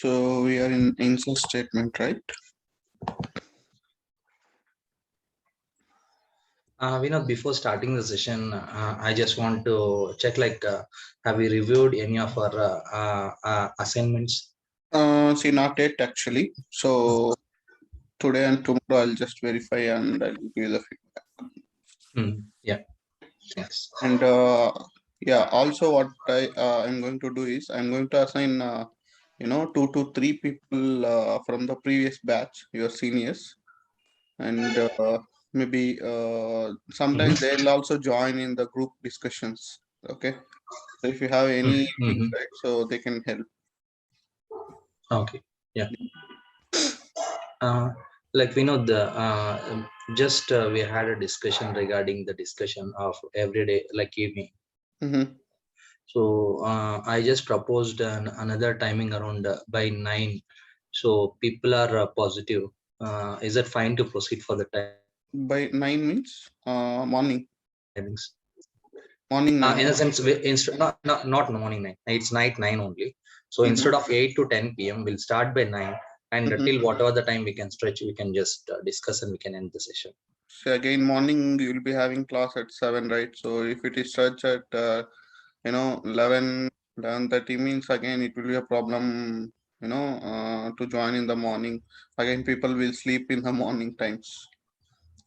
So we are in insert statement, right? Before starting the session, I just want to check have we reviewed any of our assignments? See, not yet actually. So today and tomorrow I'll just verify and I'll give you the feedback. Yeah. Yes. And yeah, also what I'm going to do is I'm going to assign 2 to 3 people from the previous batch, your seniors, and maybe sometimes they'll also join in the group discussions. Okay, so if you have any insight, so they can help. Okay. Yeah. We know just we had a discussion regarding the discussion of everyday like evening. So I just proposed another timing around by 9. So people are positive. Is it fine to proceed for the time? By 9 means morning. Timings. Morning 9. In a sense, not morning 9. It's night 9 only. So instead of 8 to 10 p.m., we'll start by 9. And till whatever the time we can stretch, we can just discuss and we can end the session. So again, morning you'll be having class at 7, right? So if it is such at 11:30 means again it will be a problem, to join in the morning. Again, people will sleep in the morning times.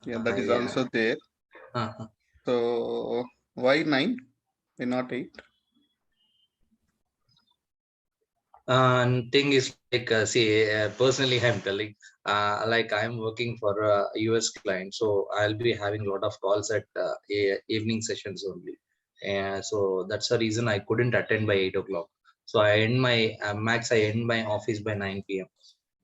Yeah, that is also there. So why 9? Why not 8? And thing is personally I'm telling I'm working for a US client, so I'll be having a lot of calls at evening sessions only, and so that's the reason I couldn't attend by 8 o'clock. So I end my I end my office by 9 p.m.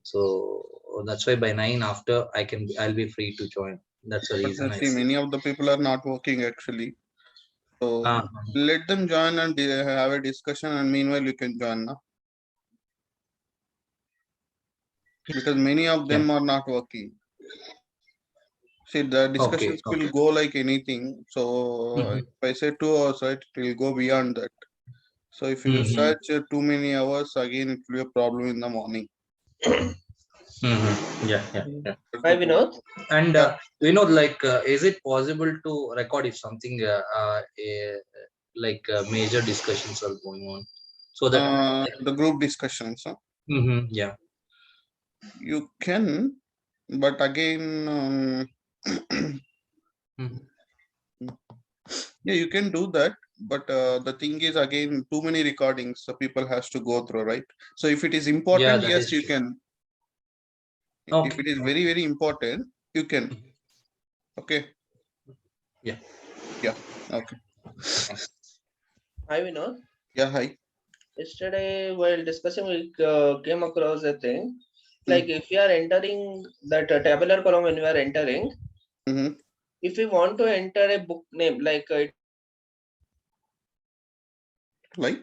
So that's why by 9 after I'll be free to join. That's the reason I see many of the people are not working actually. So let them join and have a discussion, and meanwhile you can join now. Because many of them are not working. See, the discussions will go like anything. So if I say 2 hours, right, it will go beyond that. So if you search too many hours, again it will be a problem in the morning. Yeah. Hi, Vinod. And is it possible to record if something major discussions are going on, so that the group discussions, huh? Yeah, you can, but again yeah, you can do that, but the thing is again too many recordings so people has to go through, right? So if it is important, yes, you can. If it is very, very important, you can. Okay. Yeah. Okay. Hi, Vinod. Yeah, hi. Yesterday, while discussing, we came across a thing. Like if you are entering that tabular column when you are entering, if you want to enter a book name, like it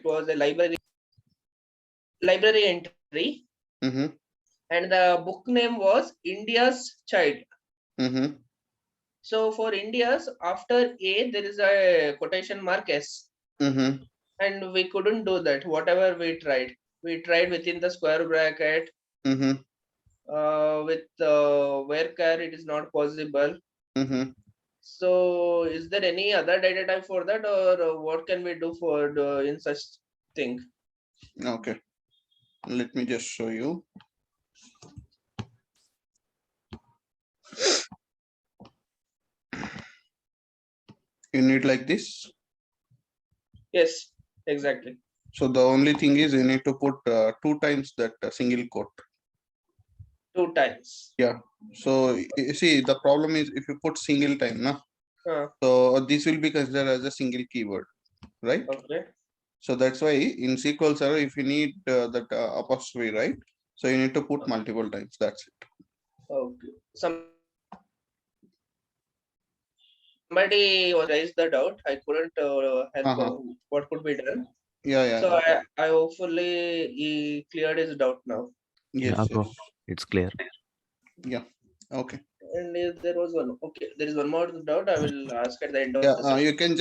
was a library entry, and the book name was India's Child. So for India's, after A, there is a quotation mark S. And we couldn't do that. Whatever we tried within the square bracket. With varchar, it is not possible. So is there any other data type for that, or what can we do for in such thing? Okay, let me just show you. You need like this? Yes, exactly. So the only thing is you need to put 2 times that single quote. 2 times. Yeah. So you see, the problem is if you put single time, na? So this will be considered as a single keyword, right? Okay. So that's why in SQL Server, if you need that apostrophe, right? So you need to put multiple times. That's it. Okay. Somebody raised the doubt. I couldn't help. What could be done? Yeah. So I hopefully he cleared his doubt now. Yes, yeah, bro. It's clear. Yeah. Okay. And if there was one. Okay, there is one more doubt. I will ask at the end of the session. You can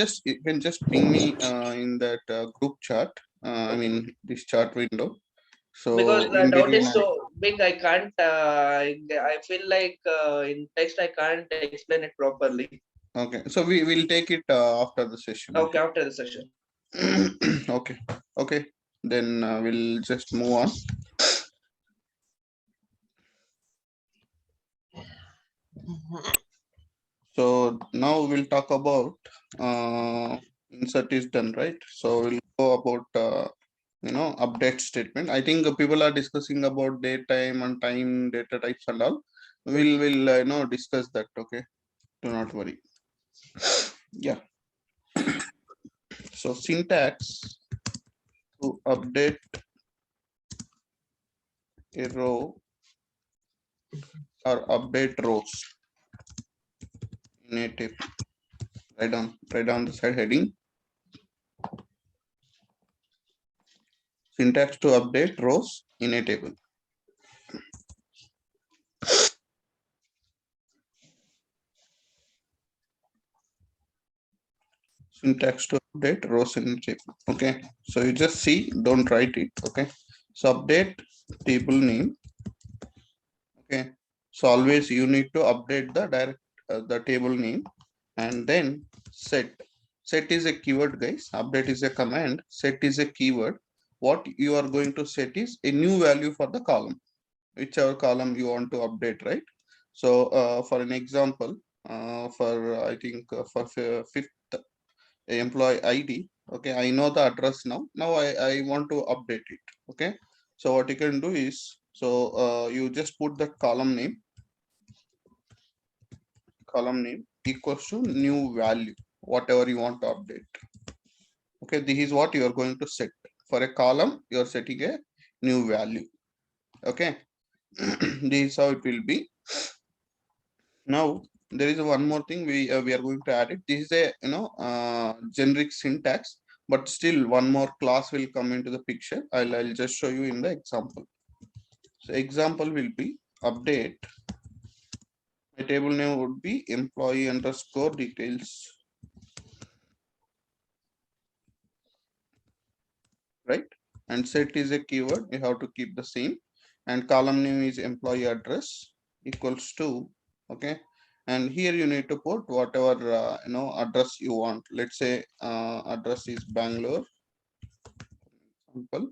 just ping me in that group chat. I mean this chat window. So because the in doubt between, is so big, I can't. I feel like in text I can't explain it properly. okay. So we will take it after the session. Okay, after the session. Okay. Okay. Then we'll just move on. So now we'll talk about insert is done, right? So we'll go about update statement. I think people are discussing about date time and time data types and all. We'll discuss that. Okay, do not worry. Yeah. So syntax to update a row or update rows in a table. Write down the side heading. Syntax to update rows in a table. Syntax to update rows in a table. Okay, so you just see, don't write it. Okay, so update table name. Okay, so always you need to update the table name, and then set is a keyword, guys. Update is a command, set is a keyword. What you are going to set is a new value for the column, whichever column you want to update, right? So for an example, for I think for fifth employee ID, okay, I know the address now I want to update it. Okay, so what you can do is, so you just put the column name equals to new value, whatever you want to update. Okay, this is what you are going to set. For a column, you are setting a new value. Okay. This is how it will be. Now there is one more thing we are going to add it. This is a generic syntax, but still one more class will come into the picture. I'll just show you in the example. So example will be update. My table name would be employee underscore details, right? And set is a keyword, you have to keep the same, and column name is employee address equals to, okay, and here you need to put whatever address you want. Let's say address is Bangalore, simple.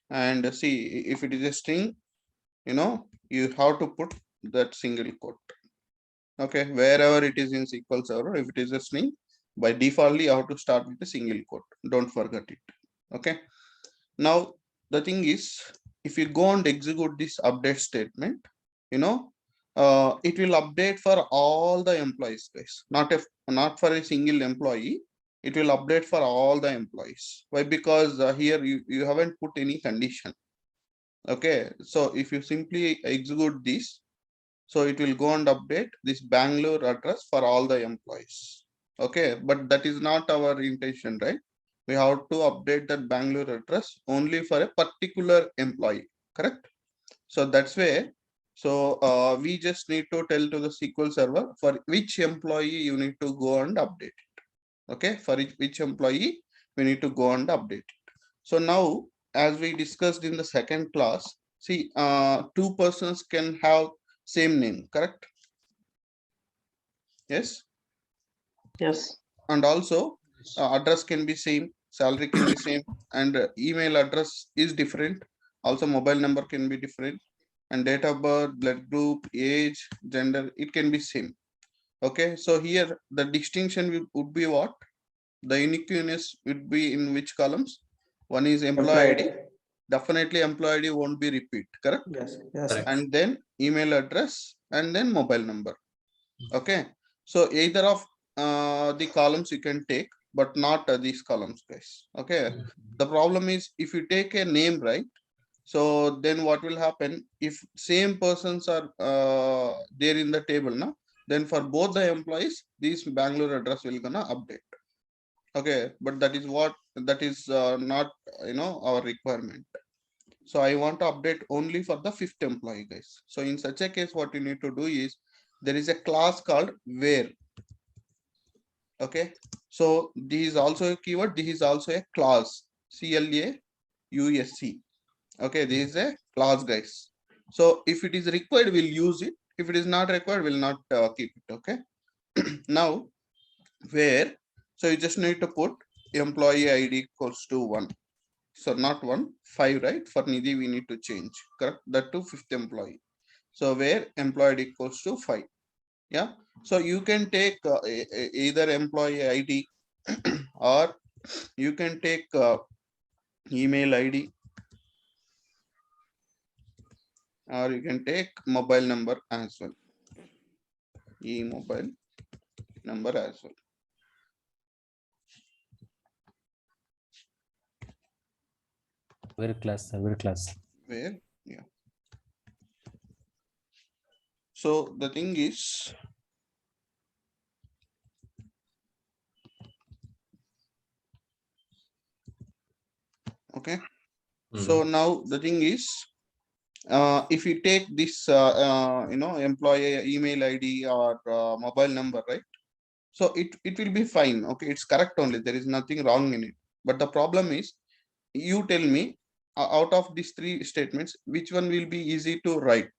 And see, if it is a string, you have to put that single quote. Okay, wherever it is in SQL Server, if it is a string, by default you have to start with a single quote. Don't forget it. Okay. Now the thing is, if you go and execute this update statement, it will update for all the employees, guys. Not for a single employee. It will update for all the employees. Why? Because here you haven't put any condition. Okay, so if you simply execute this, so it will go and update this Bangalore address for all the employees. Okay, but that is not our intention, right? We have to update that Bangalore address only for a particular employee, correct? So that's where, so we just need to tell to the SQL Server for which employee you need to go and update it. Okay, for which employee we need to go and update it. So now, as we discussed in the second class, see, two persons can have same name, correct? Yes. Yes. And also address can be same, salary can be same, and email address is different. Also mobile number can be different, and date of birth, blood group, age, gender, it can be same. Okay, so here the distinction would be what? The uniqueness would be in which columns? One is employee ID. Definitely employee ID won't be repeat, correct? Yes. Yes. Correct. And then email address, and then mobile number. Okay, so either of the columns you can take, but not these columns, guys. Okay, the problem is if you take a name, right? So then what will happen if same persons are there in the table now? Then for both the employees, this Bangalore address will gonna update. Okay, but that is not our requirement. So I want to update only for the fifth employee, guys. So in such a case, what you need to do is, there is a class called where. Okay, so this is also a keyword, this is also a class, CLAUSC. Okay, this is a clause, guys. So if it is required, we'll use it. If it is not required, we'll not keep it. Okay. Now, where, so you just need to put employee ID equals to 1. So not 1, 5, right? For Nidhi, we need to change, correct? That to fifth employee. So where employee ID equals to 5. Yeah. So you can take either employee ID or you can take email ID, or you can take mobile number as well. E-mobile number as well. Very class, sir. Very class. Where? Yeah. So the thing is, okay. So now the thing is, if you take this, employee email ID or mobile number, right? So it will be fine. Okay, it's correct only. There is nothing wrong in it. But the problem is, you tell me, out of these 3 statements, which one will be easy to write?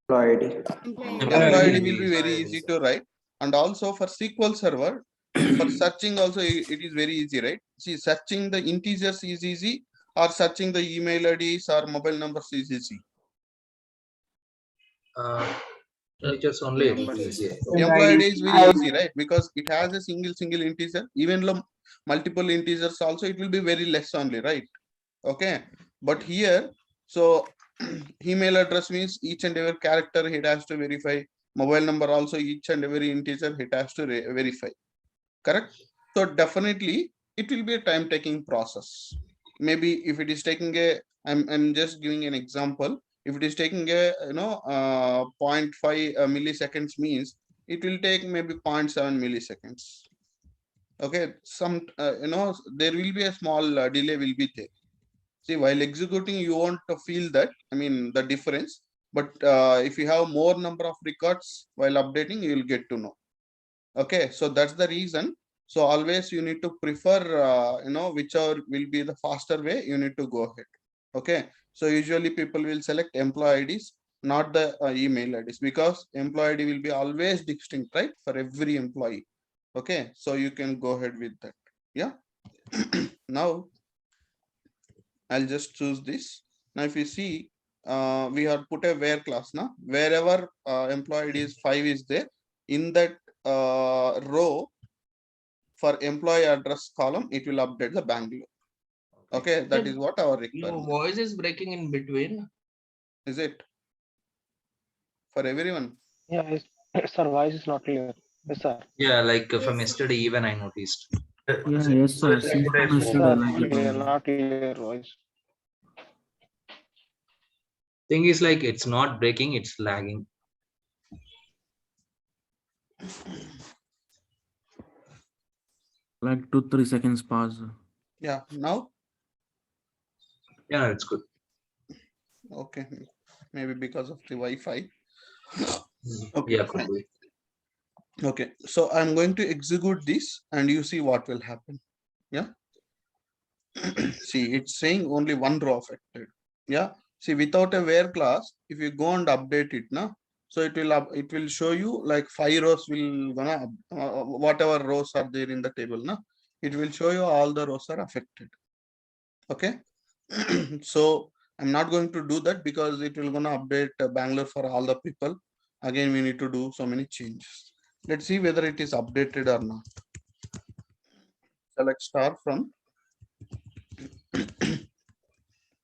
Employee Employee ID will ID be very easy to write. And also for SQL Server, for searching also it is very easy, right? See, searching the integers is easy, or searching the email IDs or mobile numbers is easy. Integers only it will be easy. Employee ID is very easy, right? Because it has a single integer. Even though multiple integers also, it will be very less only, right? Okay. But here, so email address means each and every character it has to verify. Mobile number also, each and every integer it has to verify. Correct? So definitely it will be a time taking process. Maybe if it is taking a, I'm just giving an example. If it is taking a, 0.5 milliseconds, means it will take maybe 0.7 milliseconds. Okay. Some, there will be a small delay will be there. See, while executing, you won't feel that, I mean, the difference. But if you have more number of records while updating, you will get to know. Okay, so that's the reason. So always you need to prefer, whichever will be the faster way, you need to go ahead. Okay, so usually people will select employee IDs, not the email IDs, because employee ID will be always distinct, right, for every employee. Okay, so you can go ahead with that. Yeah. Now I'll just choose this. Now if you see, we have put a where class now. Wherever employee ID is 5 is there, in that row for employee address column, it will update the Bangalore. Okay, that is what our requirement. Your voice is breaking in between. Is it for everyone? Yeah, sir, voice is not clear. Yes, sir. Yeah, like from yesterday even I noticed. Yeah, yes, sir. Since from yesterday, Sir, like it clear, only. not clear voice. Thing is like it's not breaking, it's lagging. Like 2-3 seconds pause. Yeah, now? Yeah, it's good. Okay, maybe because of the Wi-Fi. Okay, Yeah, fine. probably. Okay, so I'm going to execute this and you see what will happen. Yeah. See, it's saying only one row affected. Yeah. See, without a where class, if you go and update it now, so it will show you like 5 rows will gonna whatever rows are there in the table now, it will show you all the rows are affected. Okay. So I'm not going to do that because it will gonna update Bangalore for all the people. Again, we need to do so many changes. Let's see whether it is updated or not. Select star from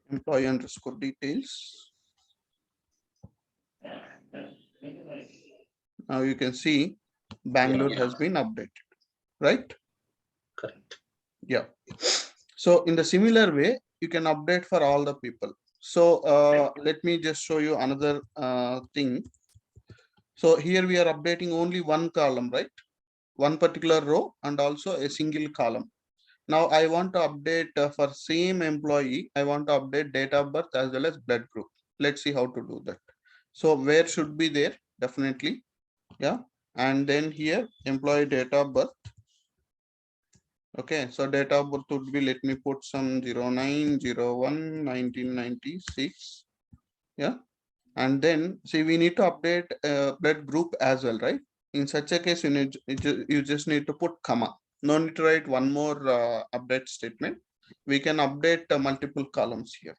employee underscore details. Now you can see Bangalore has been updated, right? Correct. Yeah. So in the similar way, you can update for all the people. So let me just show you another thing. So here we are updating only one column, right? One particular row and also a single column. Now I want to update for same employee. I want to update date of birth as well as blood group. Let's see how to do that. So where should be there? Definitely. Yeah. And then here employee date of birth. Okay, so date of birth would be, let me put some 09/01/1996. Yeah, and then see, we need to update blood group as well, right? In such a case, you just need to put comma. No need to write one more update statement. We can update multiple columns here.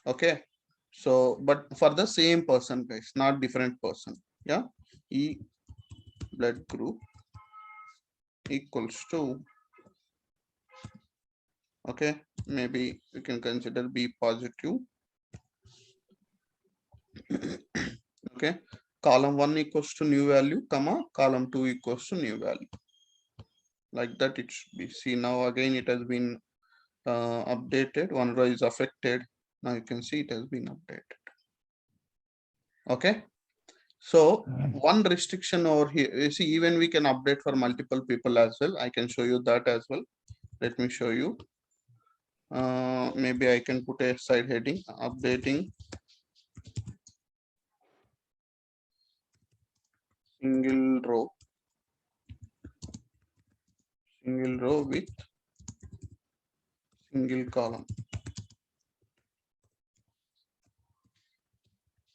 Okay, so but for the same person, guys, not different person. Yeah, E blood group equals to, okay, maybe we can consider B positive. Okay, column 1 equals to new value, comma, column 2 equals to new value. Like that it should be. See, now again it has been updated. One row is affected. Now you can see it has been updated. Okay, so one restriction over here, you see, even we can update for multiple people as well. I can show you that as well. Let me show you. Maybe I can put a side heading, updating single row with single column.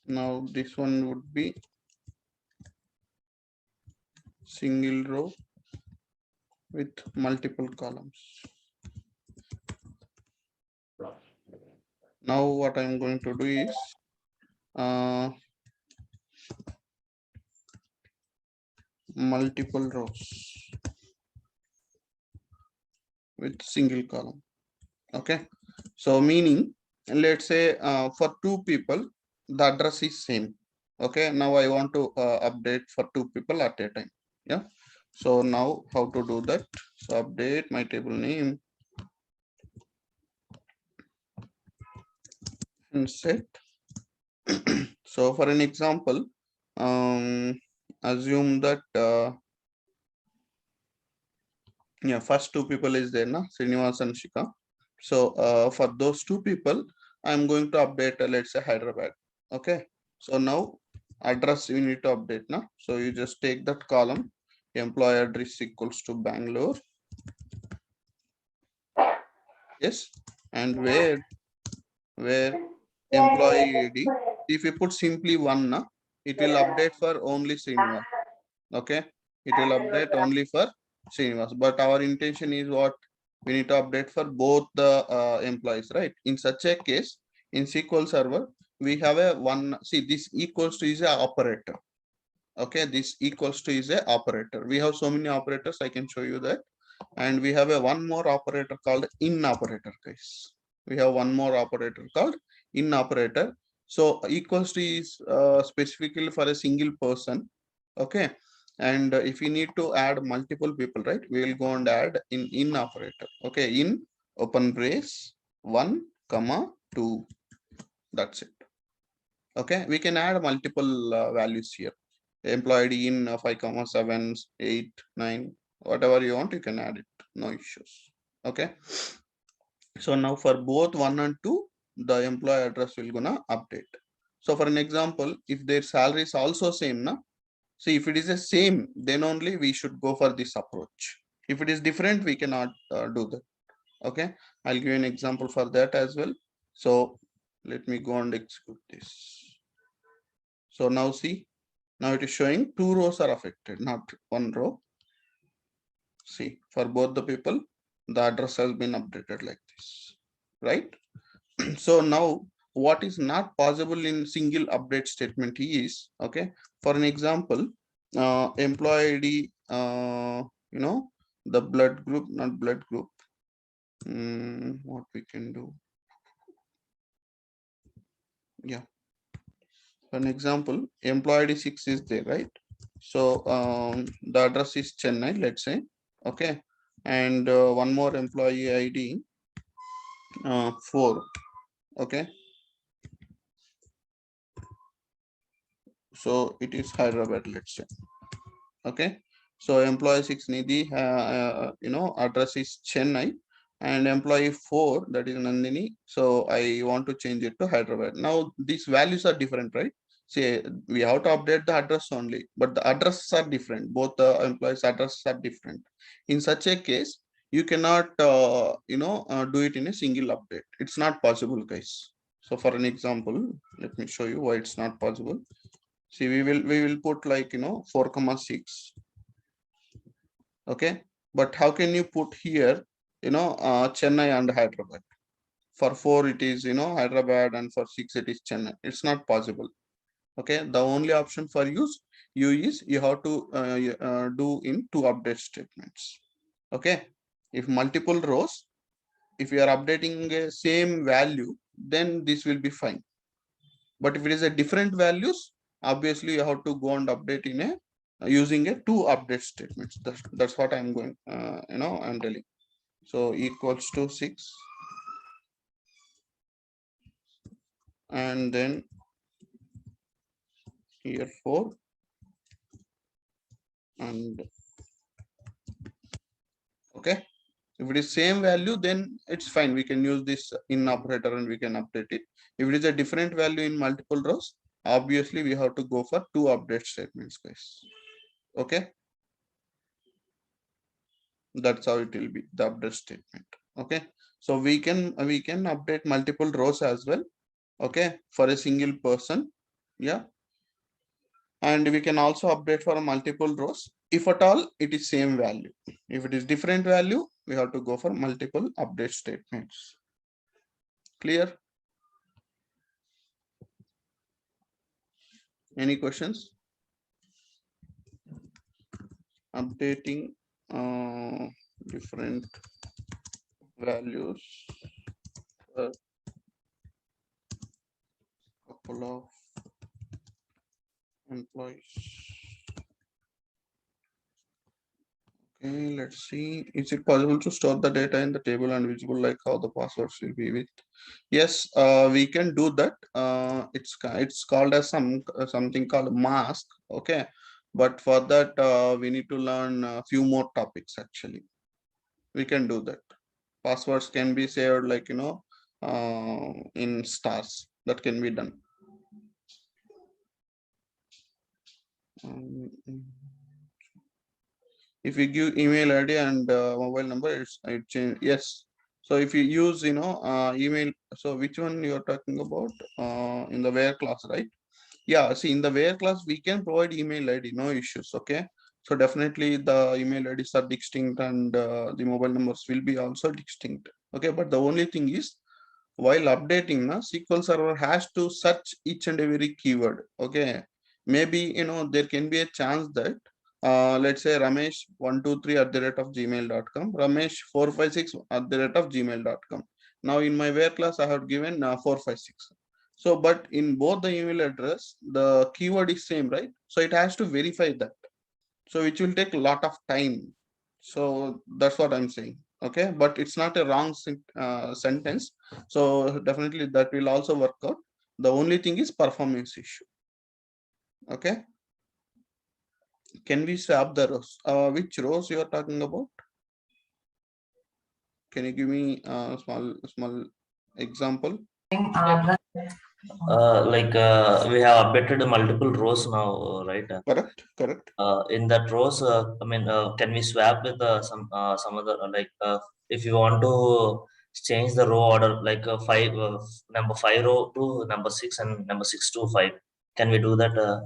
Now this one would be single row with multiple columns. Now what I'm going to do is multiple rows with single column. Okay, so meaning, let's say for two people the address is same. Okay, now I want to update for two people at a time. Yeah, so now how to do that? So update my table name and set. So for an example, assume that yeah, first two people is there, na, Srinivas and Shika. So for those two people, I'm going to update, let's say Hyderabad. Okay, so now address you need to update now. So you just take that column, employee address equals to Bangalore. Yes, and where employee ID, if you put simply one, na, it will update for only Srinivas. Okay, it will update only for Srinivas, but our intention is what? We need to update for both the employees, right? In such a case, in SQL Server, we have a one, see, this equals to is a operator. Okay, this equals to is a operator. We have so many operators, I can show you that. And we have a one more operator called in operator, guys. We have one more operator called in operator. So equals to is specifically for a single person. Okay, and if you need to add multiple people, right, we will go and add in operator. Okay, in open brace 1 comma 2, that's it. Okay, we can add multiple values here. Employee in 5 comma 7 8 9, whatever you want, you can add it, no issues. Okay, so now for both 1 and 2, the employee address will gonna update. So for an example, if their salary is also same, na, see, if it is the same, then only we should go for this approach. If it is different, we cannot do that. Okay, I'll give you an example for that as well. So let me go and execute this. So now see, now it is showing two rows are affected, not one row. See, for both the people, the address has been updated like this, right? So now what is not possible in single update statement is, okay, for an example, employee ID, you know, the blood group, not blood group. What we can do? Yeah, for an example, employee ID 6 is there, right? So the address is Chennai, let's say. Okay, and one more employee ID 4. Okay, so it is Hyderabad, let's say. Okay, so employee 6 Nidhi, you know, address is Chennai, and employee 4, that is Nandini, so I want to change it to Hyderabad. Now these values are different, right? See, we have to update the address only, but the addresses are different. Both the employees addresses are different. In such a case, you cannot do it in a single update. It's not possible, guys. So for an example, let me show you why it's not possible. See, we will put like 4,6. Okay, but how can you put here Chennai and Hyderabad? For 4 it is Hyderabad, and for 6 it is Chennai. It's not possible. Okay, the only option for you is you have to do in 2 update statements. Okay, if multiple rows, if you are updating a same value, then this will be fine. But if it is a different values, obviously you have to go and update in a using a 2 update statements. That's what I'm going I'm telling. So equals to 6, and then here 4, and okay, if it is same value, then it's fine. We can use this in operator and we can update it. If it is a different value in multiple rows, obviously we have to go for 2 update statements, guys. Okay, that's how it will be, the update statement. Okay, so we can update multiple rows as well. Okay, for a single person. Yeah, and we can also update for multiple rows if at all it is same value. If it is different value, we have to go for multiple update statements. Clear? Any questions? Updating different values for couple of employees. Okay, let's see. Is it possible to store the data in the table and visible like how the passwords will be with? Yes, we can do that. It's called as something called mask. Okay, but for that we need to learn a few more topics. Actually, we can do that. Passwords can be saved like in stars. That can be done. If you give email ID and mobile number, it change. Yes. So if you use email, so which one you are talking about in the where class, right? Yeah, see, in the where class we can provide email ID, no issues. Okay, so definitely the email IDs are distinct, and the mobile numbers will be also distinct. Okay, but the only thing is, while updating, SQL Server has to search each and every keyword. Okay, maybe there can be a chance that let's say Ramesh 123 at the rate of gmail.com, Ramesh 456 at the rate of gmail.com. Now in my where class I have given 456. So but in both the email address the keyword is same, right? So it has to verify that, so which will take a lot of time. So that's what I'm saying. Okay, but it's not a wrong sentence, so definitely that will also work out. The only thing is performance issue. Okay, can we swap the rows? Which rows you are talking about? Can you give me a small example? We have updated multiple rows now, right? Correct. In that rows, can we swap with some other if you want to change the row order, like number 5 row to number 6 and number 6 to 5? Can we do that?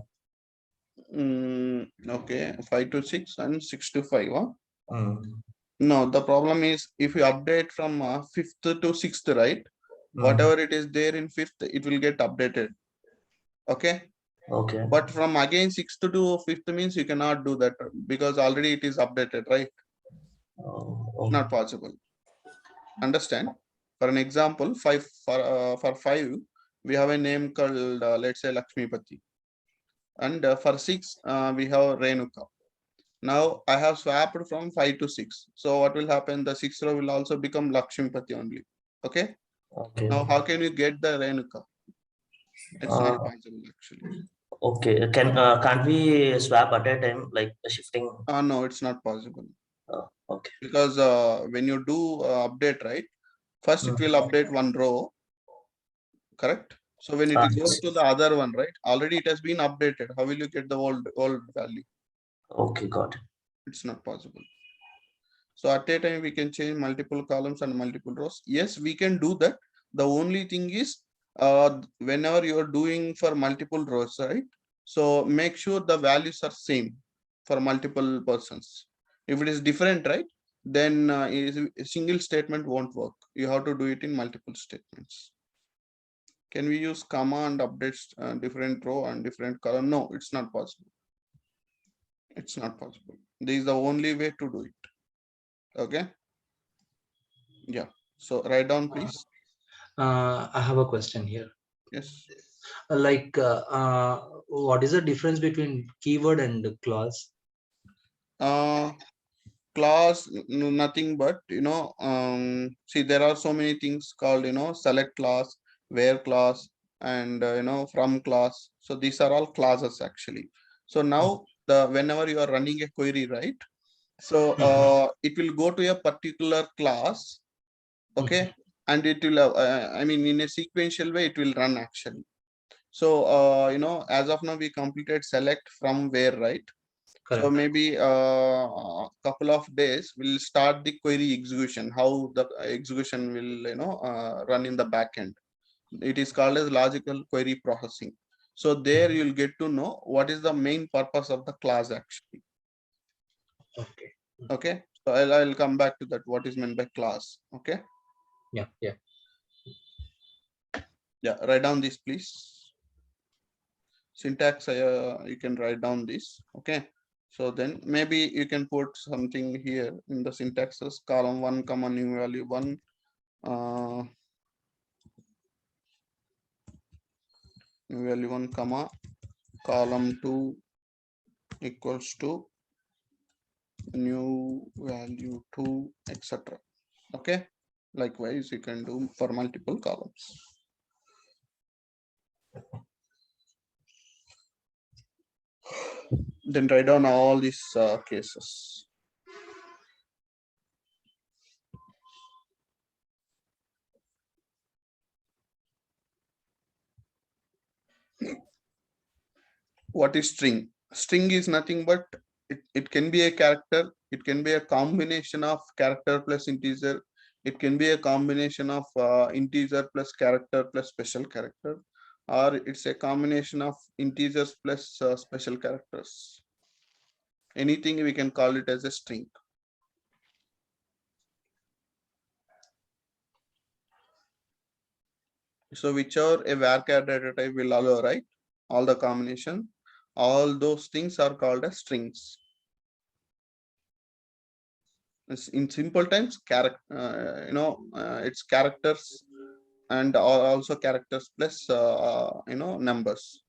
Okay, 5 to 6 and 6 to 5. Huh? Mm. No, the problem is if you update from 5th to 6th, right? Whatever it is there in 5th, it will get updated. Okay. Okay. But from again 6th to 5th means you cannot do that because already it is updated, right? Oh. Not possible. Understand? For an example, for 5, we have a name called let's say Lakshmipati, and for 6 we have Renuka. Now I have swapped from 5 to 6. So what will happen? The 6th row will also become Lakshmipati only. Okay. Okay. Now how can you get the Renuka? It's not possible actually. Okay. Can't we swap at a time, like shifting? No, it's not possible. Okay. Because when you do update, right? First it will update one row, correct? So when it goes to the other one, right? Already it has been updated. How will you get the old value? Okay, got it. It's not possible. So at a time we can change multiple columns and multiple rows. Yes, we can do that. The only thing is, whenever you are doing for multiple rows, right? So make sure the values are same for multiple persons. If it is different, right, then a single statement won't work. You have to do it in multiple statements. Can we use comma and updates different row and different column? No, it's not possible. It's not possible. This is the only way to do it. Okay. Yeah. So write down, please. I have a question here. Yes. Like, what is the difference between keyword and clause? Class, nothing but, see, there are so many things called, select class, where class, and from class. So these are all classes actually. So now whenever you are running a query, right? So it will go to a particular class, okay, and it will I mean, in a sequential way it will run actually. So as of now we completed select, from, where, right? Correct. So maybe a couple of days we'll start the query execution, how the execution will run in the backend. It is called as logical query processing. So there you'll get to know what is the main purpose of the class actually. Okay. Okay, so I'll come back to that, what is meant by class. Okay. Yeah. Yeah, write down this please. Syntax, you can write down this. Okay. So then maybe you can put something here in the syntaxes, column 1 comma new value 1, new value 1 comma column 2 equals to new value 2, etc. Okay. Likewise you can do for multiple columns. Then write down all these cases. What is string? String is nothing but it can be a character, it can be a combination of character plus integer, it can be a combination of integer plus character plus special character, or it's a combination of integers plus special characters. Anything we can call it as a string. So whichever a varchar data type will allow, right? All the combination, all those things are called as strings. In simple times, it's characters and also characters plus numbers.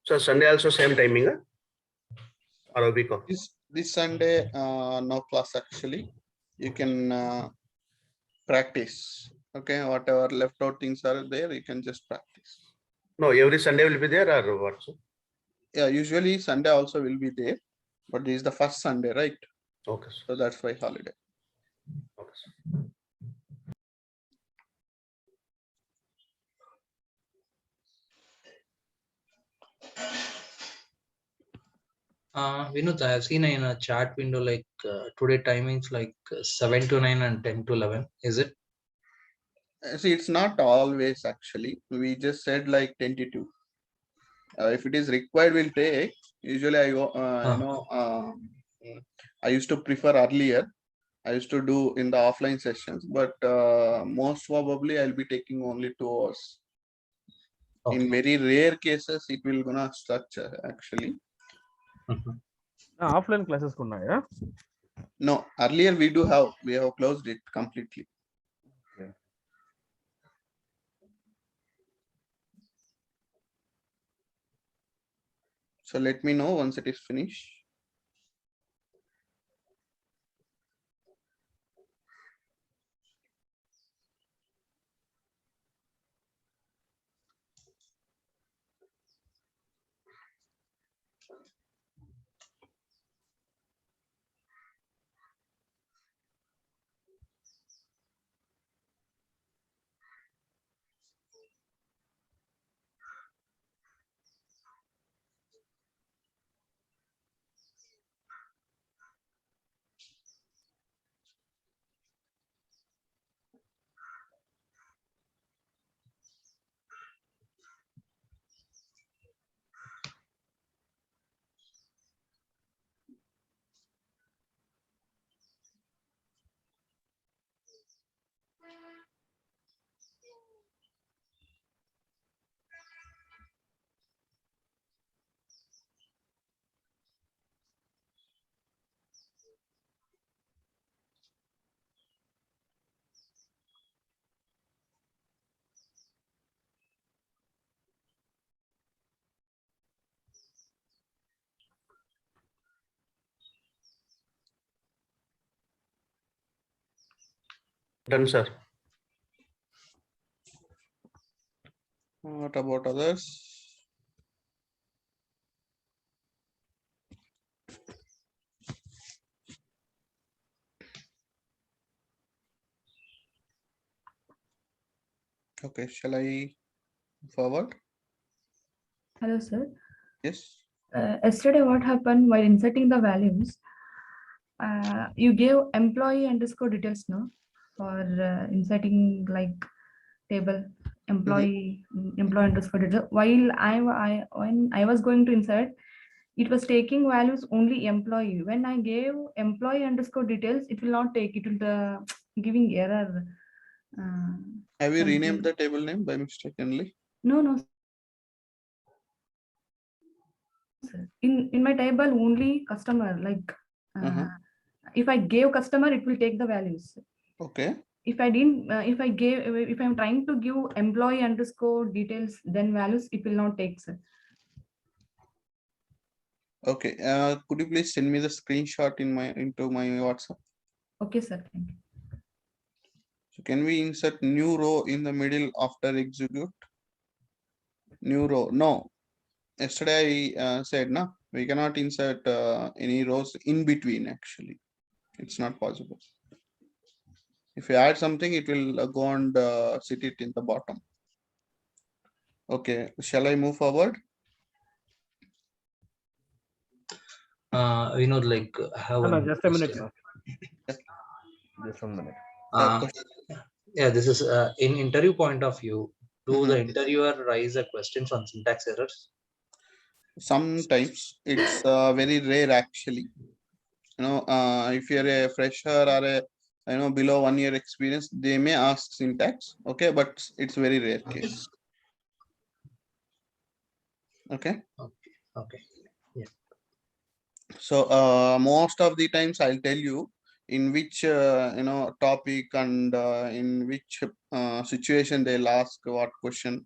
So Sunday also same timing, or a week off? This Sunday, no class actually. You can practice. Okay, whatever left out things are there, you can just practice. No, every Sunday will be there or what? Yeah, usually Sunday also will be there, but this is the first Sunday, right? Okay. So that's why holiday. Okay. Vinod, I have seen in a chat window like today timings like 7 to 9 and 10 to 11. Is it? See, it's not always actually. We just said like tentative. If it is required, we'll take. Usually, I used to prefer earlier. I used to do in the offline sessions, but most probably I'll be taking only 2 hours. Okay. In very rare cases, it will gonna structure actually. Offline classes ఉన్నాయా? No, earlier we have closed it completely. Okay. So let me know once it is finished. Done, sir. What about others? Okay, shall I forward? Hello, sir. Yes. Yesterday, what happened while inserting the values? You gave employee underscore details, no, for inserting like table employee employee underscore details. While when I was going to insert, it was taking values only employee. When I gave employee underscore details, it will not take. It will giving error. Have you renamed Something. the table name by mistakenly? No, no, sir. In my table only customer, like if I gave customer, it will take the values. Okay. If I didn't, if I'm trying to give employee underscore details, then values, it will not take, sir. Okay. Could you please send me the screenshot into my WhatsApp? Okay, sir. Thank you. So can we insert new row in the middle after execute? New row? No. Yesterday I said no. We cannot insert any rows in between. Actually, it's not possible. If you add something, it will go and sit it in the bottom. Okay. Shall I move forward? Like have No, one just a minute, question. sir. Just 1 minute. Yeah, this is in interview point of view. Do the interviewer raise a questions on syntax errors? Sometimes it's very rare actually. If you're a fresher or a below 1 year experience, they may ask syntax. Okay, but it's very rare case. Okay. Okay. Yeah. So most of the times I'll tell you in which topic and in which situation they'll ask what question.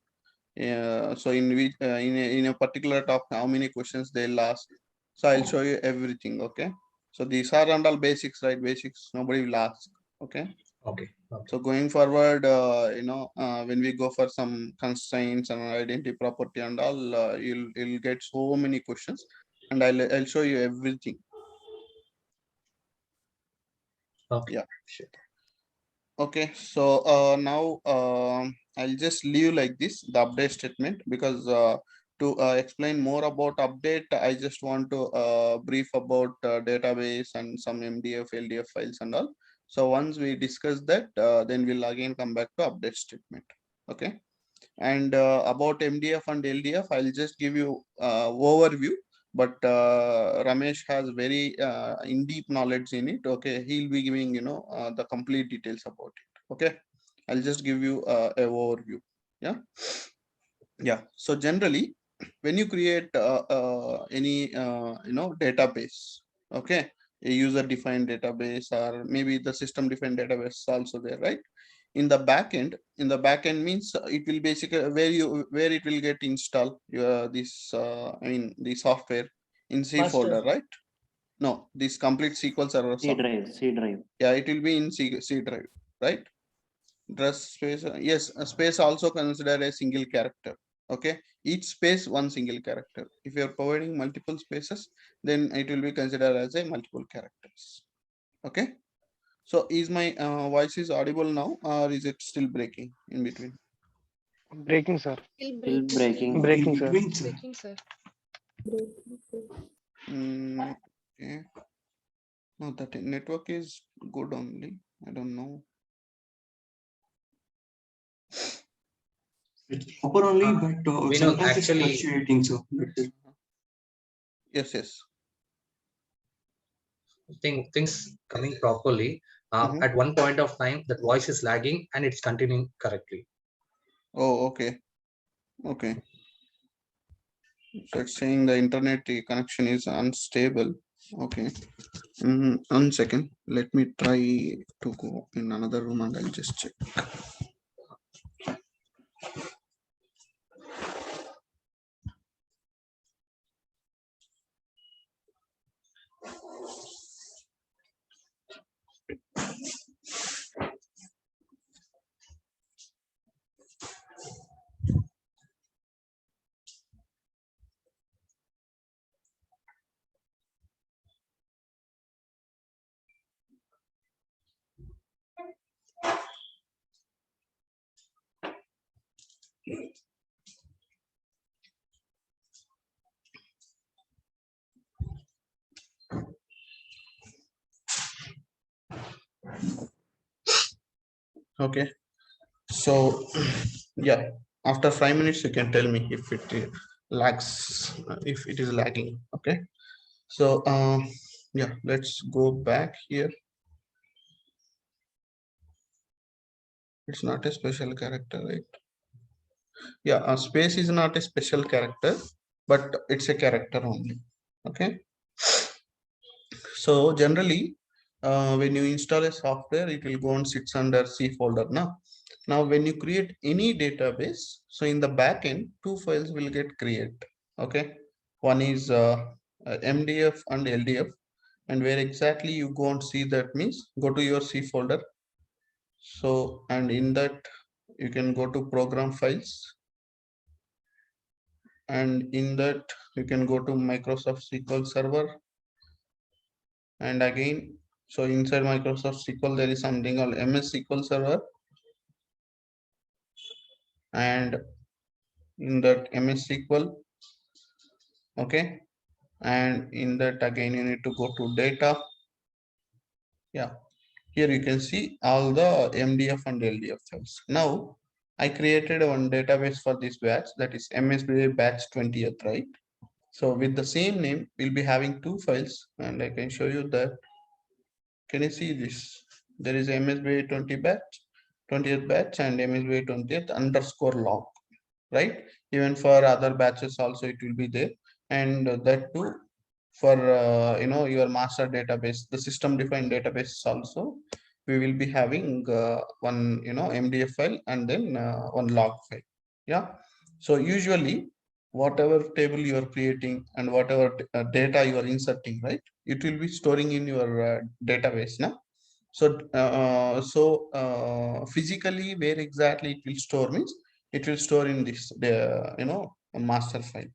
So in which in a particular topic, how many questions they'll ask. So I'll show you everything. Okay. So these are and all basics, right? Basics. Nobody will ask. Okay. Okay. So going forward, when we go for some constraints and identity property and all, you'll get so many questions, and I'll show you everything. Okay. Yeah. Sure. Okay. So now I'll just leave like this the update statement because to explain more about update, I just want to brief about database and some MDF, LDF files and all. So once we discuss that, then we'll again come back to update statement. Okay. And about MDF and LDF, I'll just give you overview, but Ramesh has very in-deep knowledge in it. Okay, he'll be giving the complete details about it. Okay, I'll just give you a overview. Yeah, yeah. So generally, when you create any database, okay, a user-defined database or maybe the system-defined database is also there, right? In the back end means it will basically where it will get installed this the software in C Master. folder, right? No, this complete SQL Server C software. drive, C drive. Yeah, it will be in C drive, right? Dress space, yes, a space also considered a single character. Okay, each space one single character. If you are providing multiple spaces, then it will be considered as a multiple characters. Okay. So is my voice is audible now, or is it still breaking in between? Breaking, sir. Still breaking. Breaking, sir. Breaking, sir. Okay. No, that network is good only. I don't know. It's proper only, but We know sometimes it's actually. fluctuating. So that's it. Yes, yes. Things coming properly. At one point of time, that voice is lagging and it's continuing correctly. Oh, okay. Okay. So it's saying the internet connection is unstable. Okay. 1 second. Let me try to go in another room and I'll just check. Okay. So yeah, after 5 minutes, you can tell me if it lags, if it is lagging. Okay. So yeah, let's go back here. It's not a special character, right? Yeah, a space is not a special character, but it's a character only. Okay. So generally, when you install a software, it will go and sits under C folder. Now when you create any database, so in the backend, two files will get created. Okay. One is MDF and LDF, and where exactly you go and see that means go to your C folder. So, and in that you can go to program files, and in that you can go to Microsoft SQL Server, and again, so inside Microsoft SQL there is something called MS SQL Server, and in that MS SQL, okay, and in that again you need to go to data. Yeah, here you can see all the MDF and LDF files. Now I created one database for this batch, that is MSBA batch 20th, right? So with the same name, we'll be having two files, and I can show you that. Can you see this? There is MSBA 20th batch and MSBA 20th underscore log, right? Even for other batches also it will be there, and that too for your master database, the system defined database also. We will be having one MDF file and then one log file. Yeah. So usually whatever table you are creating and whatever data you are inserting, right, it will be storing in your database now. So physically where exactly it will store means it will store in this master file,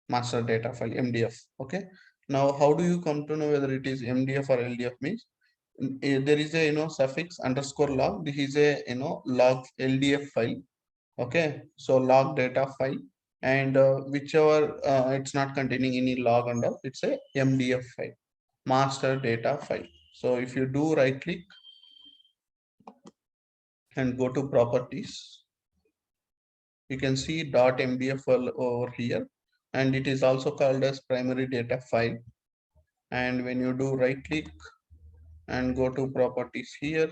master data file, MDF. Okay. Now how do you come to know whether it is MDF or LDF means there is a suffix underscore log. This is a log LDF file. Okay, so log data file, and whichever it's not containing any log and all, it's a MDF file, master data file. So if you do right click and go to properties. You can see .mdf file over here, and it is also called as primary data file. And when you do right click and go to properties here,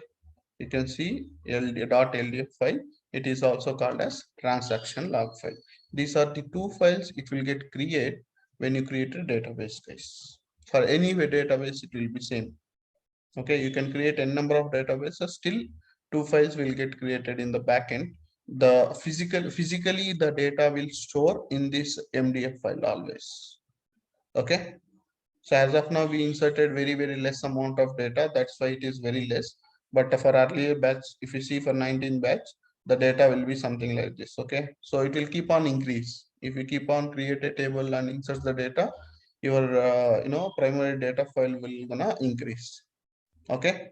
you can see .ldf file. It is also called as transaction log file. These are the two files it will get created when you create a database, guys. For any database, it will be same. Okay, you can create a number of databases, still two files will get created in the backend. The physically the data will store in this MDF file always. Okay, so as of now we inserted very less amount of data, that's why it is very less. But for earlier batch, if you see for 19 batch, the data will be something like this. Okay, so it will keep on increase. If you keep on create a table and insert the data, your primary data file will gonna increase. Okay,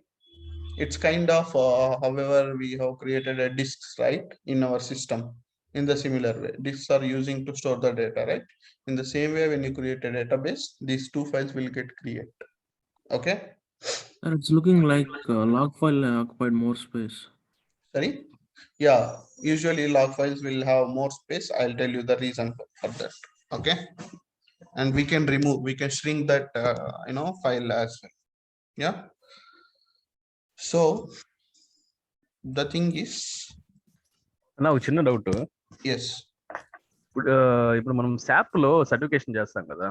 it's kind of however we have created a disks, right, in our system. In the similar way, disks are using to store the data, right? In the same way, when you create a database, these two files will get created. Okay, It's looking like log file occupied more space. sorry. Yeah, usually log files will have more space. I'll tell you the reason for that. Okay, and we can shrink that file as well. Yeah, so the thing is, నా ఒక చిన్న doubt. yes, ఇప్పుడు మనం SAP లో certification చేస్తాం కదా,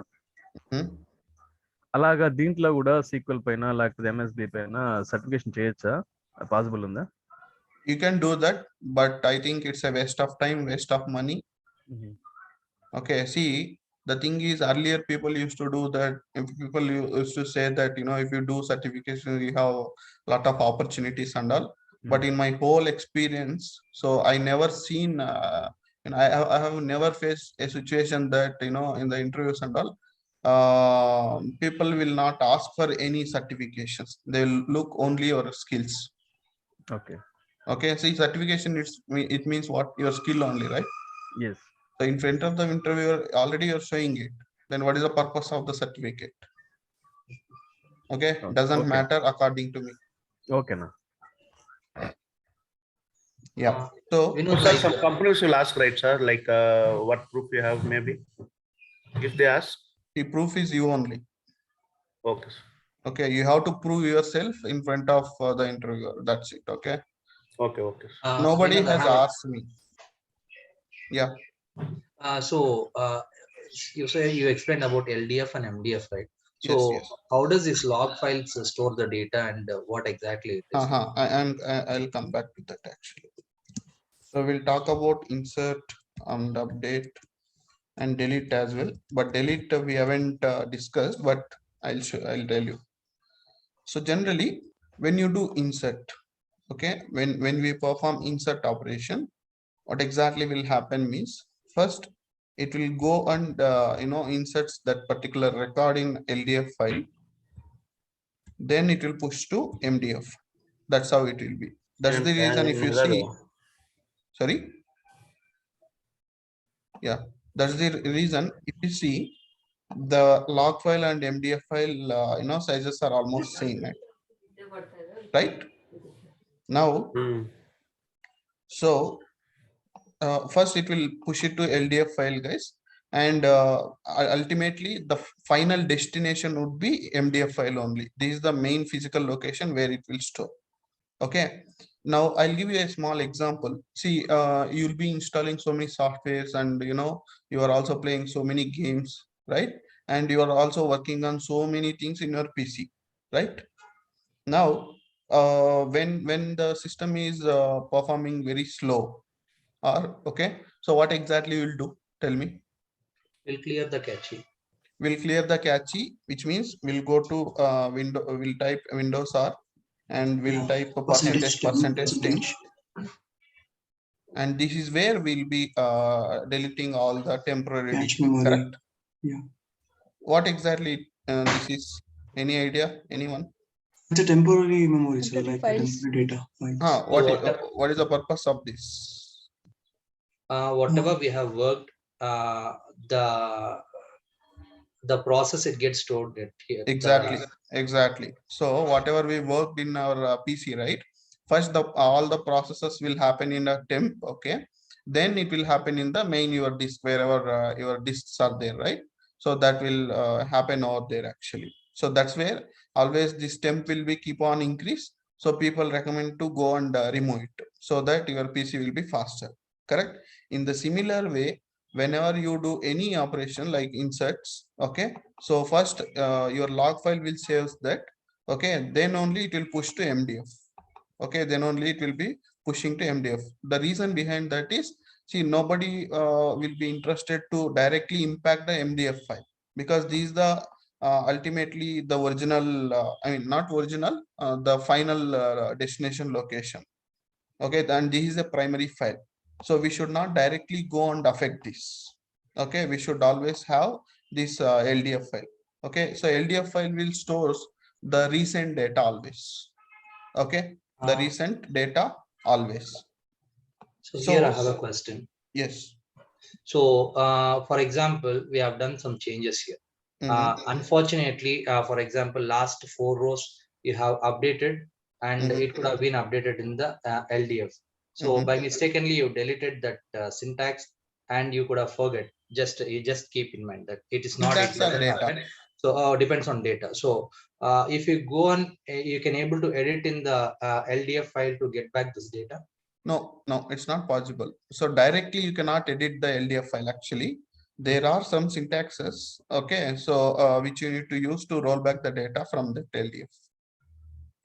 అలాగా దీంట్లో కూడా SQL పైన లేకపోతే MSB పైన సర్టిఫికేషన్ చేయొచ్చా? పాసిబుల్ ఉందా? you can do that, but I think it's a waste of time, waste of money. Okay, see, the thing is, earlier people used to do that. If people used to say that, if you do certification, you have a lot of opportunities and all. But in my whole experience, so I never seen, I have never faced a situation that, in the interviews and all, people will not ask for any certifications. They will look only your skills. Okay. Okay, see, certification, it means what? Your skill only, right? Yes. So in front of the interviewer, already you're showing it. Then what is the purpose of the certificate? Okay, doesn't matter according to me. Okay, na. Yeah. So sir, some companies will ask, right, sir? Like what proof you have, maybe? If they ask, the proof is you only. Okay. Okay, you have to prove yourself in front of the interviewer. That's it. Okay. Okay. Nobody has asked me. Yeah. So you say you explained about LDF and MDF, right? So yes. how does this log files store the data, and what exactly it is? I'll come back to that actually. So we'll talk about insert and update and delete as well. But delete we haven't discussed, but I'll tell you. So generally, when you do insert, okay, when we perform insert operation, what exactly will happen means, first it will go and inserts that particular record in LDF file. Then it will push to MDF. That's how it will be. That's the reason if you see, sorry. Yeah, that's the reason if you see the log file and MDF file, sizes are almost same, right? Now, so first it will push it to LDF file, guys, and ultimately the final destination would be MDF file only. This is the main physical location where it will store. Okay, now I'll give you a small example. See, you'll be installing so many softwares, and you are also playing so many games, right? And you are also working on so many things in your PC, right? Now when the system is performing very slow, or okay, so what exactly will do? Tell me. We'll clear the cache. We'll clear the cache, which means we'll go to window, we'll type Windows R, and we'll type percentage stem, and this is where we'll be deleting all the temporary Cache DB, memory. correct? Yeah. What exactly this is? Any idea? Anyone? It's a temporary memory, so like files. temporary data files. What is the purpose of this? Whatever we have worked, the process, it gets stored here. Exactly. So whatever we worked in our PC, right? First, all the processes will happen in a temp. Okay, then it will happen in the main your disk, wherever your disks are there, right? So that will happen over there actually. So that's where always this temp will be keep on increase. So people recommend to go and remove it so that your PC will be faster. Correct. In the similar way, whenever you do any operation like inserts, okay, so first your log file will save that. Okay, then only it will push to MDF. Okay, then only it will be pushing to MDF. The reason behind that is, see, nobody will be interested to directly impact the MDF file, because these the ultimately the original, I mean not original, the final destination location. Okay, then this is a primary file, so we should not directly go and affect this. Okay, we should always have this LDF file. Okay, so LDF file will stores the recent data always. Okay, the recent data always. So here I have a question. Yes. So for example, we have done some changes here. Unfortunately, for example, last 4 rows you have updated, and it could have been updated in the LDF. So by mistakenly you deleted that syntax, and you could have forget. You just keep in mind that it is not. Syntax or data. So depends on data. So if you go on, you can able to edit in the LDF file to get back this data. No, it's not possible. So directly you cannot edit the LDF file actually. There are some syntaxes, okay, so which you need to use to roll back the data from the LDF.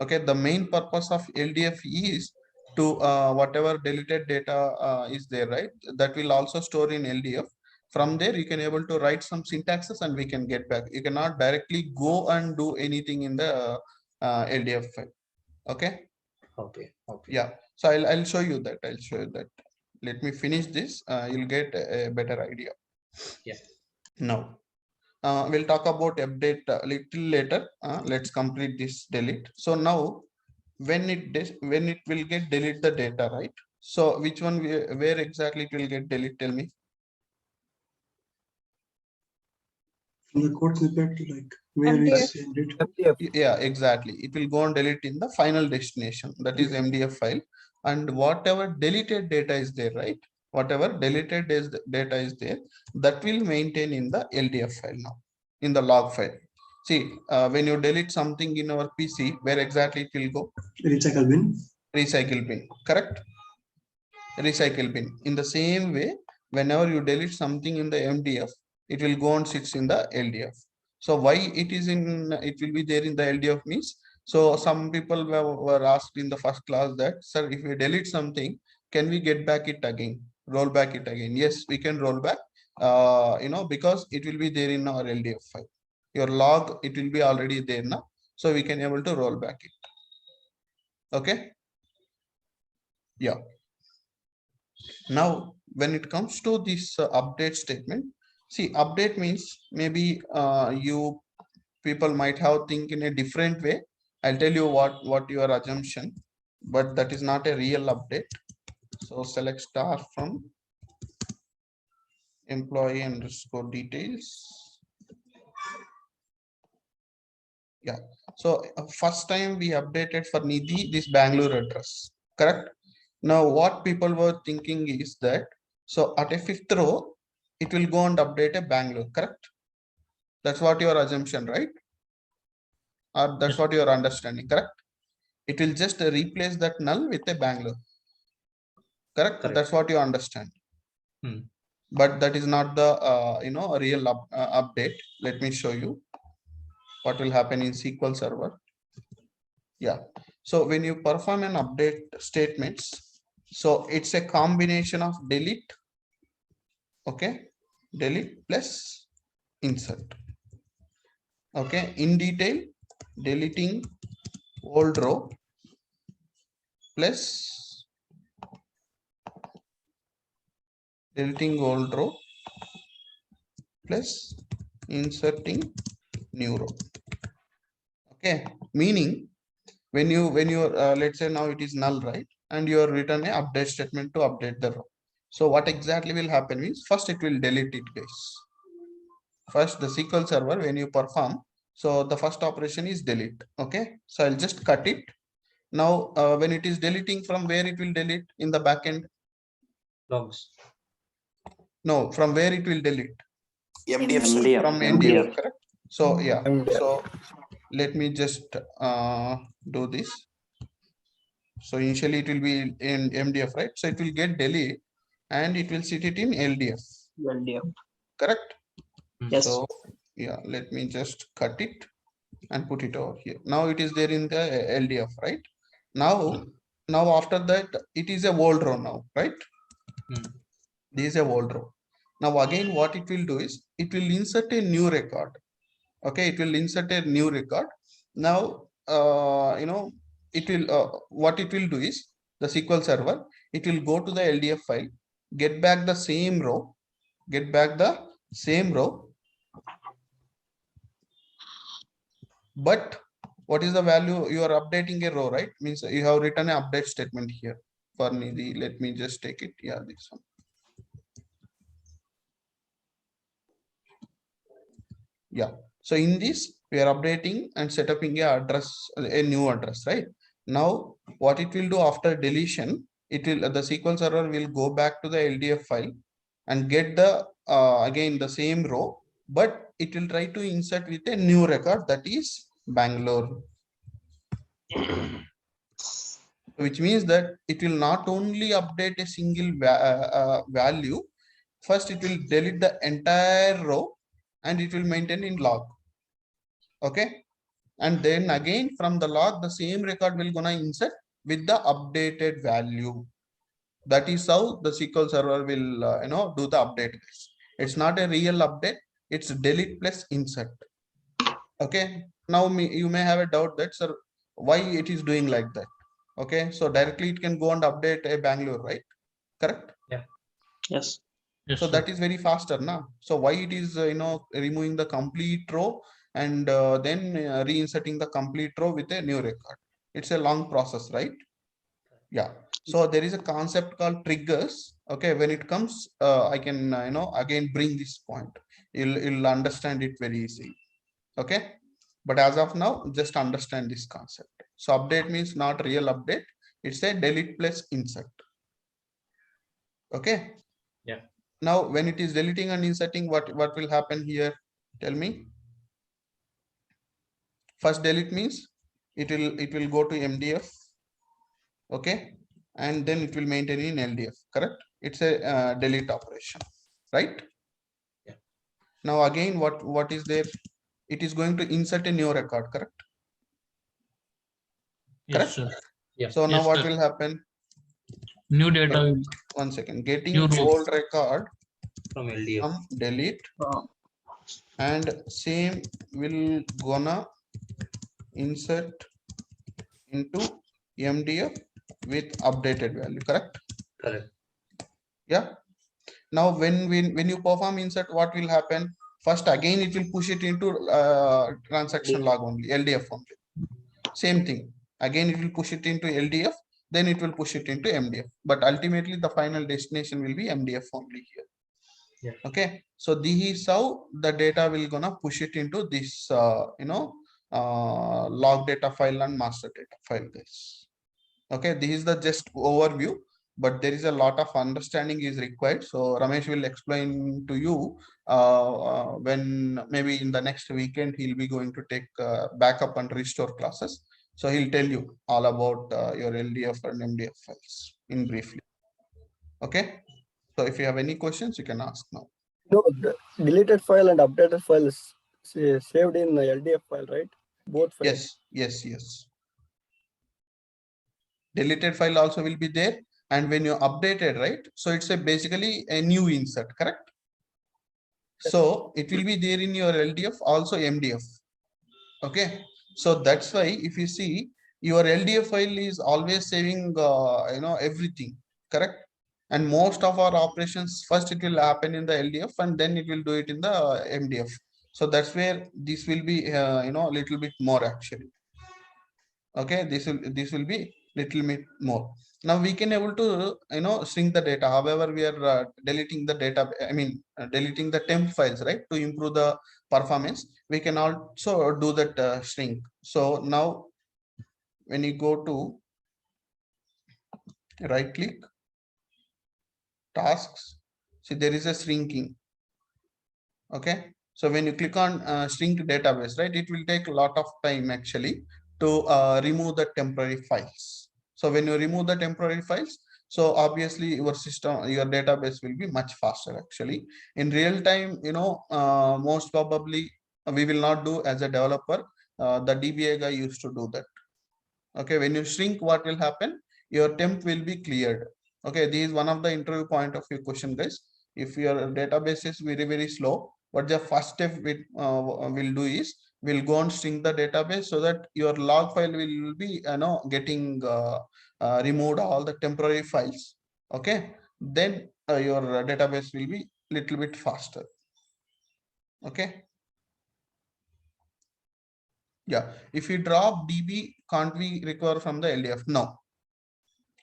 Okay, the main purpose of LDF is to whatever deleted data is there, right? That will also store in LDF. From there, you can able to write some syntaxes and we can get back. You cannot directly go and do anything in the LDF file. Okay. Okay. Yeah. So I'll show you that. Let me finish this. You'll get a better idea. Yeah. Now, we'll talk about update a little later. Let's complete this delete. So now, when it will get delete the data, right? So which one, where exactly it will get delete? Tell me. From the code snippet, like where is ended? Yeah, exactly. It will go and delete in the final destination, that is MDF file, and whatever deleted data is there, right? Whatever deleted data is there, that will maintain in the LDF file now, in the log file. See, when you delete something in our PC, where exactly it will go? Recycle bin. Recycle bin, correct? Recycle bin. In the same way, whenever you delete something in the MDF, it will go and sits in the LDF. So why it will be there in the LDF means, so some people were asked in the first class that, sir, if we delete something, can we get back it again, roll back it again? Yes, we can roll back, because it will be there in our LDF file. Your log, it will be already there now, so we can able to roll back it. Okay. Yeah. Now, when it comes to this update statement, see, update means maybe you people might have think in a different way. I'll tell you what your assumption, but that is not a real update. So select star from employee underscore details. Yeah. So first time we updated for Nidhi this Bangalore address, correct? Now what people were thinking is that, so at a 5th row, it will go and update a Bangalore, correct? That's what your assumption, right? Or that's what your understanding, correct? It will just replace that null with a Bangalore. Correct? That's what you understand. But that is not the real update. Let me show you what will happen in SQL Server. Yeah. So when you perform an update statements, so it's a combination of delete, okay, delete plus insert. Okay, in detail, deleting old row plus deleting old row plus inserting new row. Okay, meaning when you let's say now it is null, right? And you are written a update statement to update the row. So what exactly will happen is, first it will delete it, guys. First, the SQL Server, when you perform, so the first operation is delete. Okay, so I'll just cut it Now, when it is deleting, from where it will delete in the backend? Logs. No, from where it will delete? MDF. From NDF, correct? So yeah, so let me just do this. So initially it will be in MDF, right? So it will get delete and it will sit it in LDF. Correct? Yes. So yeah, let me just cut it and put it over here. Now it is there in the LDF, right? Now after that, it is a old row now, right? This is a old row. Now again, what it will do is it will insert a new record. Okay, it will insert a new record. Now it will what it will do is the SQL server, it will go to the LDF file, get back the same row, but what is the value? You are updating a row, right? Means you have written an update statement here for Nidhi. Let me just take it. Yeah, this one. Yeah, so in this we are updating and setting a new address, right? Now what it will do after deletion, it will the SQL server will go back to the LDF file and get the again the same row, but it will try to insert with a new record, that is Bangalore. Which means that it will not only update a single value. First it will delete the entire row and it will maintain in log. Okay, and then again from the log the same record will gonna insert with the updated value. That is how the SQL server will do the update. It's not a real update, it's delete plus insert. Okay, now you may have a doubt that, sir, why it is doing like that? Okay, so directly it can go and update a Bangalore, right? Correct? Yeah. Yes. So that is very faster now. So why it is removing the complete row and then reinserting the complete row with a new record? It's a long process, right? Yeah. So there is a concept called triggers. Okay, when it comes, I can again bring this point. You'll understand it very easily. Okay, but as of now, just understand this concept. So update means not real update. It's a delete plus insert. Okay. Yeah. Now when it is deleting and inserting, what will happen here? Tell me. First delete means it will go to MDF. Okay, and then it will maintain in LDF. Correct? It's a delete operation, right? Yeah. Now again, what is there? It is going to insert a new record. Correct? Yes, Correct? sir. Yeah. So now Yes, what sir. will happen? New data. One second. Getting New row. old record From LDF. from delete, and same will gonna insert into MDF with updated value. Correct? Correct. Yeah. Now when you perform insert, what will happen? First again it will push it into transaction log only, LDF only. Same thing. Again it will push it into LDF, then it will push it into MDF. But ultimately the final destination will be MDF only here. Yeah. Okay, so this is how the data will gonna push it into this log data file and master data file, guys. Okay, this is the just overview, but there is a lot of understanding is required. So Ramesh will explain to you when maybe in the next weekend he'll be going to take backup and restore classes. So he'll tell you all about your LDF and MDF files in briefly. Okay, so if you have any questions, you can ask now. No, the deleted file and updated file is saved in the LDF file, right? Both files. Yes. Deleted file also will be there, and when you updated, right? So it's basically a new insert, correct? So it will be there in your LDF, also MDF. Okay, so that's why if you see your LDF file is always saving everything, correct? And most of our operations first it will happen in the LDF and then it will do it in the MDF. So that's where this will be a little bit more actually. Okay, this will be little bit more. Now we can able to shrink the data. However, we are deleting the data, I mean deleting the temp files, right? To improve the performance, we can also do that shrink. So now when you go to right click, tasks. See, there is a shrinking. Okay, so when you click on shrink database, right, it will take a lot of time actually to remove the temporary files. So when you remove the temporary files, so obviously your system, your database will be much faster actually. In real time, most probably we will not do as a developer. The DBA guy used to do that. Okay, when you shrink, what will happen? Your temp will be cleared. Okay, this is one of the interview point of view question, guys. If your database is very slow, what the first step we will do is we'll go and shrink the database so that your log file will be getting removed all the temporary files. Okay, then your database will be little bit faster. Okay. Yeah, if you drop DB, can't we recover from the LDF? No.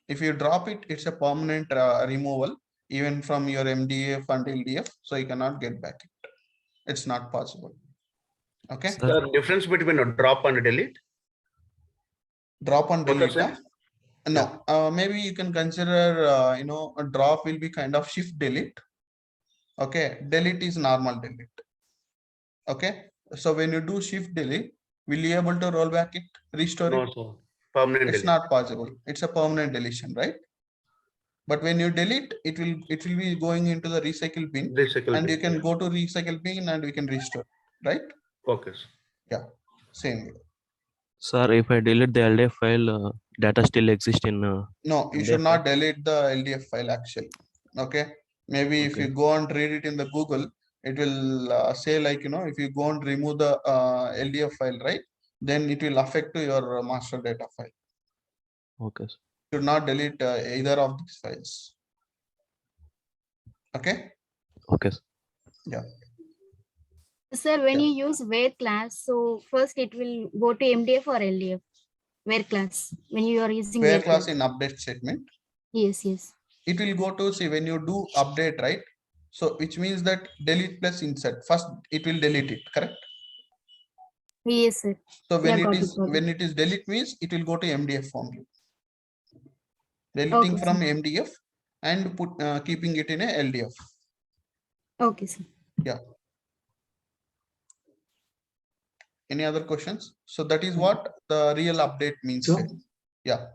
If you drop it, it's a permanent removal, even from your MDF and LDF, so you cannot get back it. It's not possible. Okay. The difference between a drop and a delete? Drop and delete. No, Yeah. maybe you can consider, a drop will be kind of shift delete. Okay, delete is normal delete. Okay, so when you do shift delete, will you able to roll back it, restore No, it? sir. Permanent It's delete. not possible. It's a permanent deletion, right? But when you delete, it will be going into the recycle bin, and you can go to recycle bin and we can restore, right? Okay. Yeah, same way. Sir, if I delete the LDF file, data still exists in. No, you should not delete the LDF file actually. Okay, maybe if you go and read it in the Google, it will say like, if you go and remove the LDF file, right, then it will affect to your master data file. Okay. Should not delete either of these files. Okay. Okay. Yeah. Sir, when you use where class, so first it will go to MDF or LDF? Where class when you are using where class in update statement? Yes. It will go to, see, when you do update, right? So which means that delete plus insert. First it will delete it, correct? Yes, sir. So when it is delete means it will go to MDF only. Deleting from MDF and keeping it in a LDF. Okay, sir. Yeah. Any other questions? So that is what the real update means. So, yeah.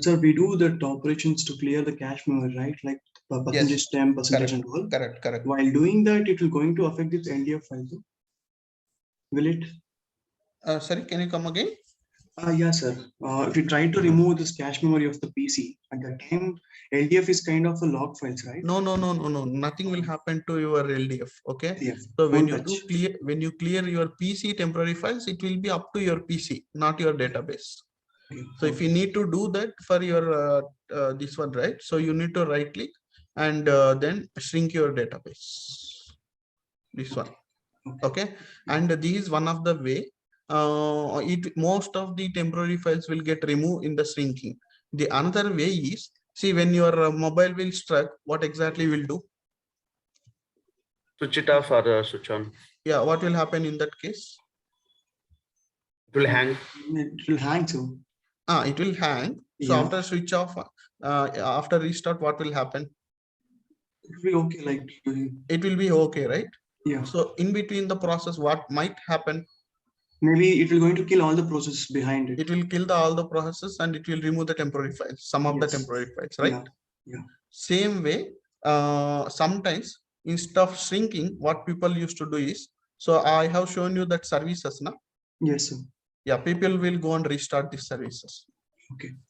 Sir, we do the operations to clear the cache memory, right? Like percentage, temp, percentage, and all. Correct. While doing that, it will going to affect this LDF file. Will it? Sorry, can you come again? Yeah, sir. If you try to remove this cache memory of the PC, at that time, LDF is kind of a log files, right? No. Nothing will happen to your LDF. Okay. Yeah. So when you clear your PC temporary files, it will be up to your PC, not your database. So if you need to do that for your this one, right? So you need to right click and then shrink your database. This one. Okay. And this is one of the way. Most of the temporary files will get removed in the shrinking. The another way is, see, when your mobile will struck, what exactly will do? Switch it off or switch on. Yeah, what will happen in that case? It will hang. It will hang too. It will hang. So after switch off, after restart, what will happen? It will be okay. Like it will be okay, right? Yeah. So in between the process, what might happen? Maybe it will going to kill all the processes behind it. It will kill all the processes and it will remove the temporary files, some of the temporary files, right? Yeah. Same way, sometimes instead of shrinking, what people used to do is, so I have shown you that services now. Yes, sir. Yeah, people will go and restart these services.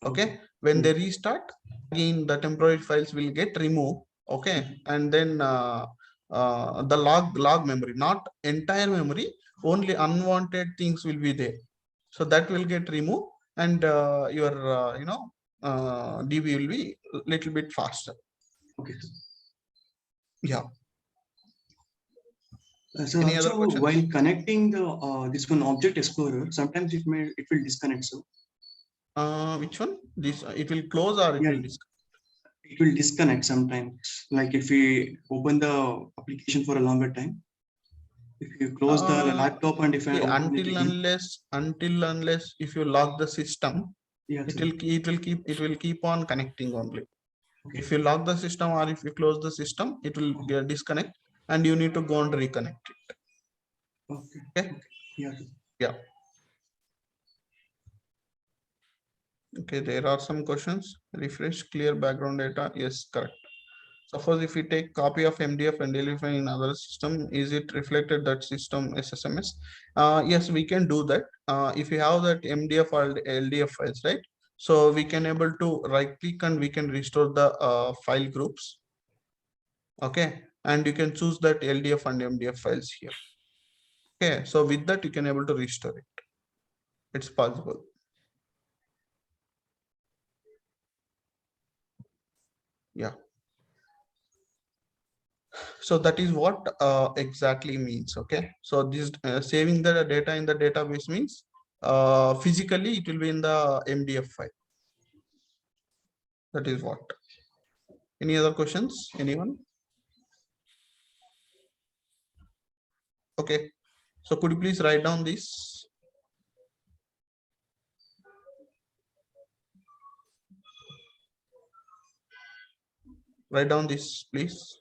Okay. When they restart, again the temporary files will get removed. Okay, and then the log memory, not entire memory, only unwanted things will be there. So that will get removed, and your DB will be a little bit faster. Okay. Yeah. So Any other also questions? while connecting the this one object explorer, sometimes it will disconnect. So which one? This it will close or it will disconnect? It will disconnect sometimes. Like if we open the application for a longer time, if you close the laptop and if I open it again. until unless if you lock the system, Yeah, it will keep on connecting only. Okay. If you lock the system or if you close the system, it will get disconnect and you need to go and reconnect it. Okay. Okay. Yeah. Yeah. Okay, there are some questions. Refresh, clear background data. Yes, correct. Suppose if we take copy of MDF and deliver in another system, is it reflected that system SSMS? Yes, we can do that. If you have that MDF or LDF files, right? So we can able to right click and we can restore the file groups. Okay, and you can choose that LDF and MDF files here. Okay, so with that you can able to restore it. It's possible. Yeah. So that is what exactly means. Okay, so this saving the data in the database means physically it will be in the MDF file. That is what. Any other questions? Anyone? Okay, so could you please write down this? Write down this, please.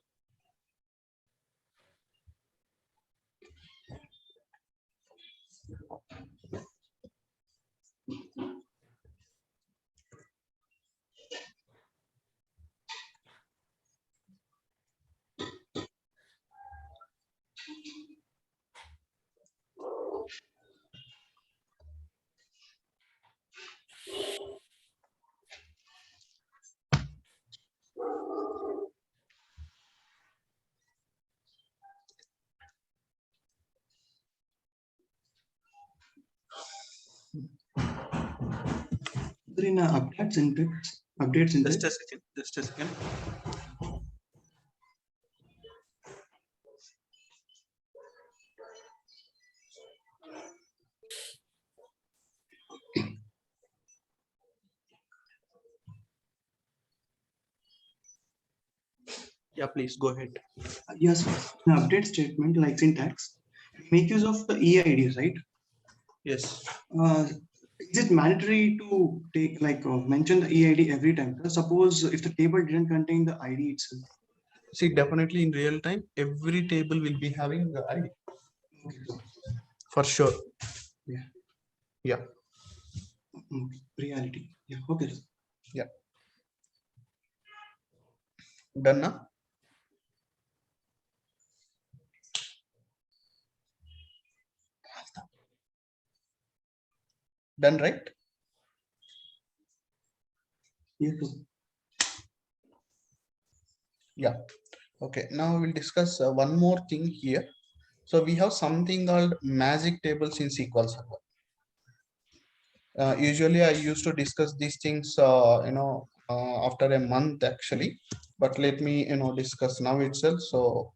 There in update syntax. Just a second. Just a second. Yeah, please go ahead. Yes, an update statement like syntax make use of the EID, right? Yes. Is it mandatory to take mention the EID every time? Suppose if the table didn't contain the ID itself. See, definitely in real time, every table will be having the ID. Okay. For sure. Yeah. Yeah. Reality. Yeah. Okay. Yeah. Done now? Done, right? Yes. Yeah. Okay. Now we will discuss one more thing here. So we have something called magic tables in SQL Server. Usually I used to discuss these things, after a month actually, but let me, discuss now itself. So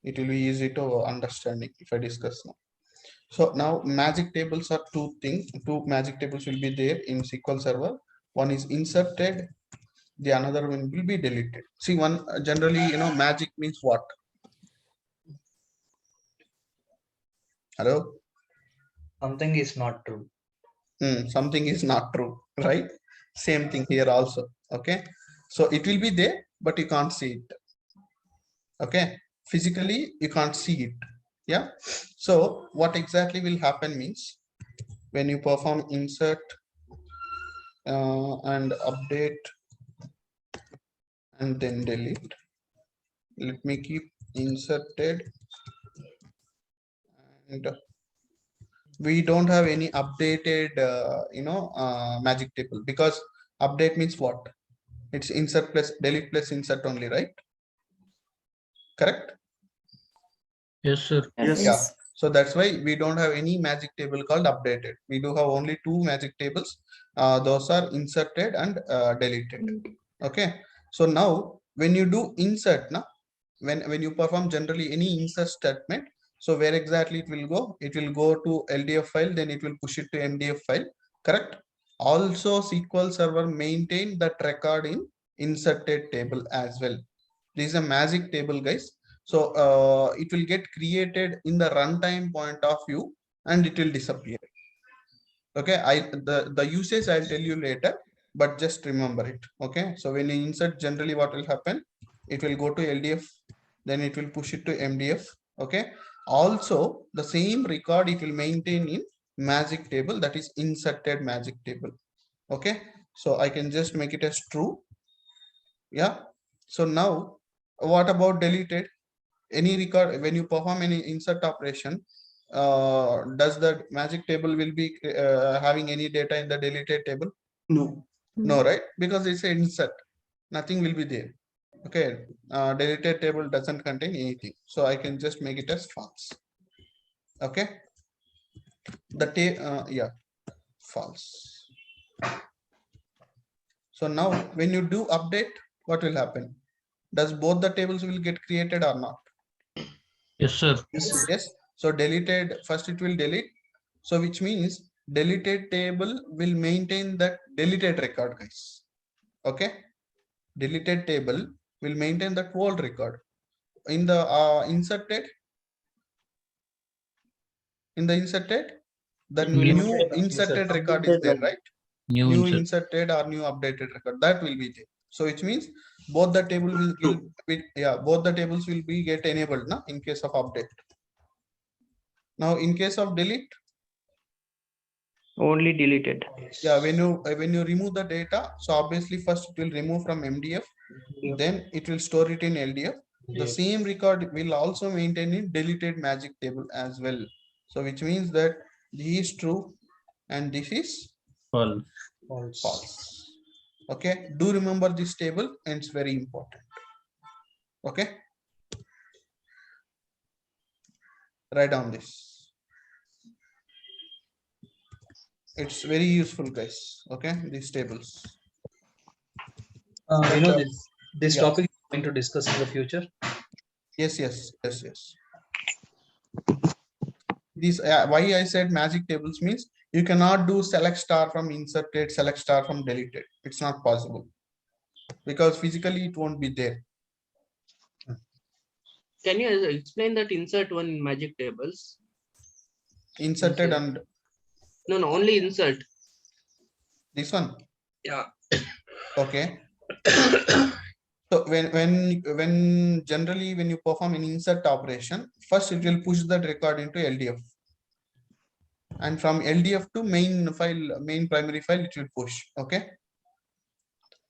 it will be easy to understanding if I discuss now. So now magic tables are two things. Two magic tables will be there in SQL Server. One is inserted, the another one will be deleted. See, one generally, magic means what? Hello? Something is not true. Something is not true, right? Same thing here also. Okay, so it will be there, but you can't see it. Okay, physically you can't see it. Yeah, so what exactly will happen means when you perform insert and update and then delete, let me keep inserted, and we don't have any updated magic table, because update means what? It's insert plus delete plus insert only, right? Correct? Yes, sir. Yes. Yeah. So that's why we don't have any magic table called updated. We do have only two magic tables. Those are inserted and deleted. Okay. So now when you do insert, when you perform generally any insert statement, so where exactly it will go? It will go to LDF file, then it will push it to MDF file. Correct. Also SQL Server maintain that record in inserted table as well. This is a magic table, guys. So it will get created in the runtime point of view and it will disappear. Okay, the usage I'll tell you later, but just remember it. Okay, so when you insert, generally what will happen, it will go to LDF, then it will push it to MDF. Okay, also the same record it will maintain in magic table, that is inserted magic table. Okay, so I can just make it as true. Yeah, so now what about deleted? Any record, when you perform any insert operation, does the magic table will be having any data in the deleted table? No. No, right? Because it's an insert, nothing will be there. Okay, deleted table doesn't contain anything, so I can just make it as false. Okay, yeah, false. So now when you do update, what will happen? Does both the tables will get created or not? Yes, sir. Yes. So deleted, first it will delete. So which means deleted table will maintain that deleted record, guys. Okay. Deleted table will maintain that old record. In the inserted, the new inserted record is there, right? New inserted or new updated record, that will be there. So which means both the table will be, yeah, both the tables will be get enabled now in case of update. Now in case of delete, Only deleted. yeah, when you remove the data, so obviously first it will remove from MDF, then it will store it in LDF. The same record will also maintain in deleted magic table as well. So which means that this is true and this is false. Okay, do remember this table, and it's very important. Okay, write down this. It's very useful, guys. Okay, these tables. This yeah. topic is going to discuss in the future. Yes. These why I said magic tables means you cannot do select star from inserted, select star from deleted. It's not possible because physically it won't be there. Can you explain that insert one in magic tables? Inserted and no, only insert. This one. Yeah. Okay. So when generally when you perform an insert operation, first it will push that record into LDF, and from LDF to main primary file it will push. Okay,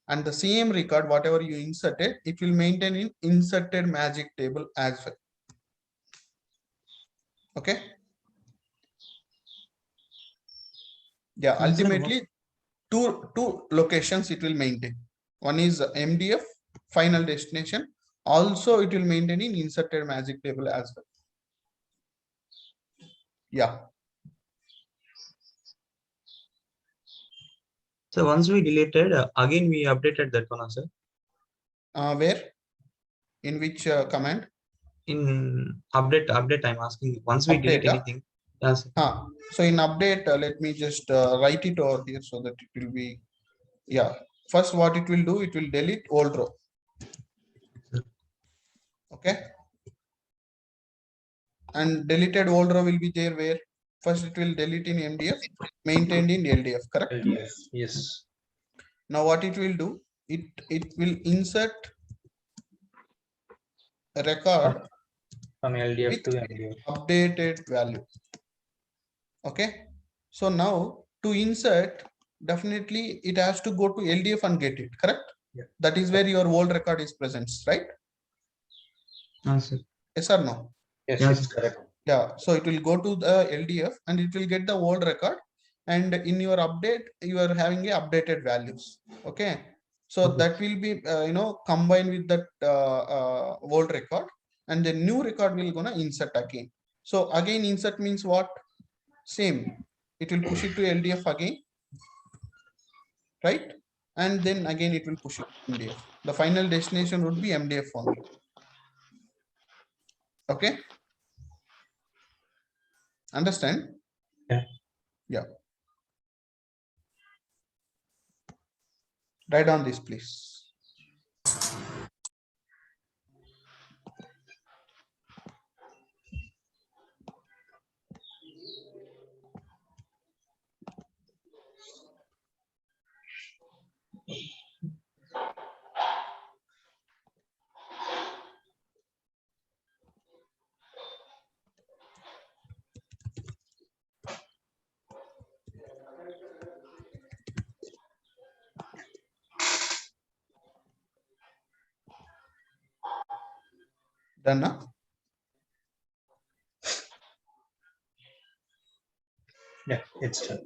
and the same record whatever you inserted, it will maintain in inserted magic table as well. Okay, yeah, ultimately two locations it will maintain. One is MDF, final destination. Also it will maintain in inserted magic table as well. Yeah. So once we deleted, again we updated that one, sir. Where? In which command? In update, I'm asking. Once we delete anything. Yes. So in update, let me just write it over here so that it will be, yeah. First, what it will do, it will delete old row. Okay. And deleted old row will be there where? First, it will delete in MDF, maintained in LDF, correct? LDF, yes. Now, what it will do, it will insert a record from LDF to MDF. Updated value. Okay. So now to insert, definitely it has to go to LDF and get it, correct? Yeah. That is where your old record is present, right? Yes, yes or no? Yes, correct. Yeah, so it will go to the LDF and it will get the old record, and in your update you are having a updated values. Okay, so that will be combined with that old record, and the new record will gonna insert again. So again insert means what? Same, it will push it to LDF again, right? And then again it will push it to MDF. The final destination would be MDF only. Okay, understand? Yeah. Write down this, please. Done now? Yeah, it's done.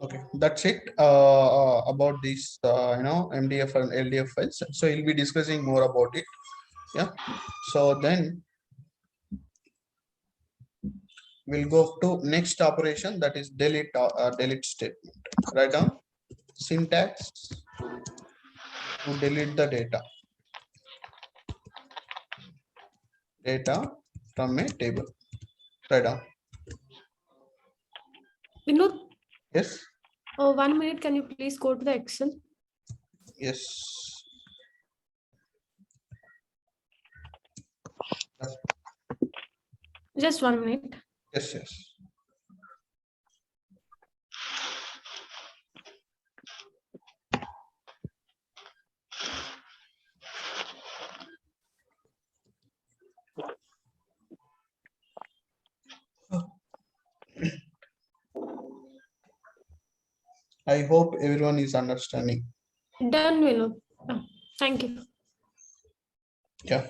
Okay, that's it about this MDF and LDF files. So we'll be discussing more about it. Yeah. So then we'll go to next operation, that is delete delete statement. Write down syntax to delete the data from a table. Write down. Vinod, Yes. 1 minute, can you please go to the Excel? Yes. Just 1 minute. Yes, yes. I hope everyone is understanding. Done, Vinod. Thank you. Yeah.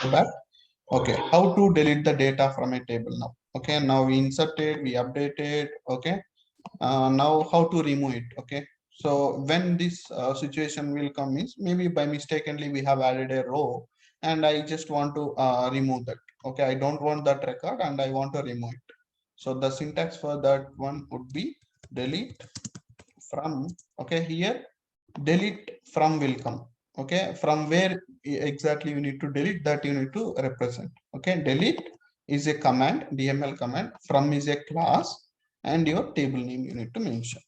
Back. Okay, how to delete the data from a table now? Okay, now we inserted, we updated. Okay, now how to remove it? Okay, so when this situation will come is maybe by mistakenly we have added a row and I just want to remove that. Okay, I don't want that record and I want to remove it. So the syntax for that one would be delete from. Okay, here delete from will come. Okay, from where exactly you need to delete, that you need to represent. Okay, delete is a command, DML command. From is a class and your table name you need to mention.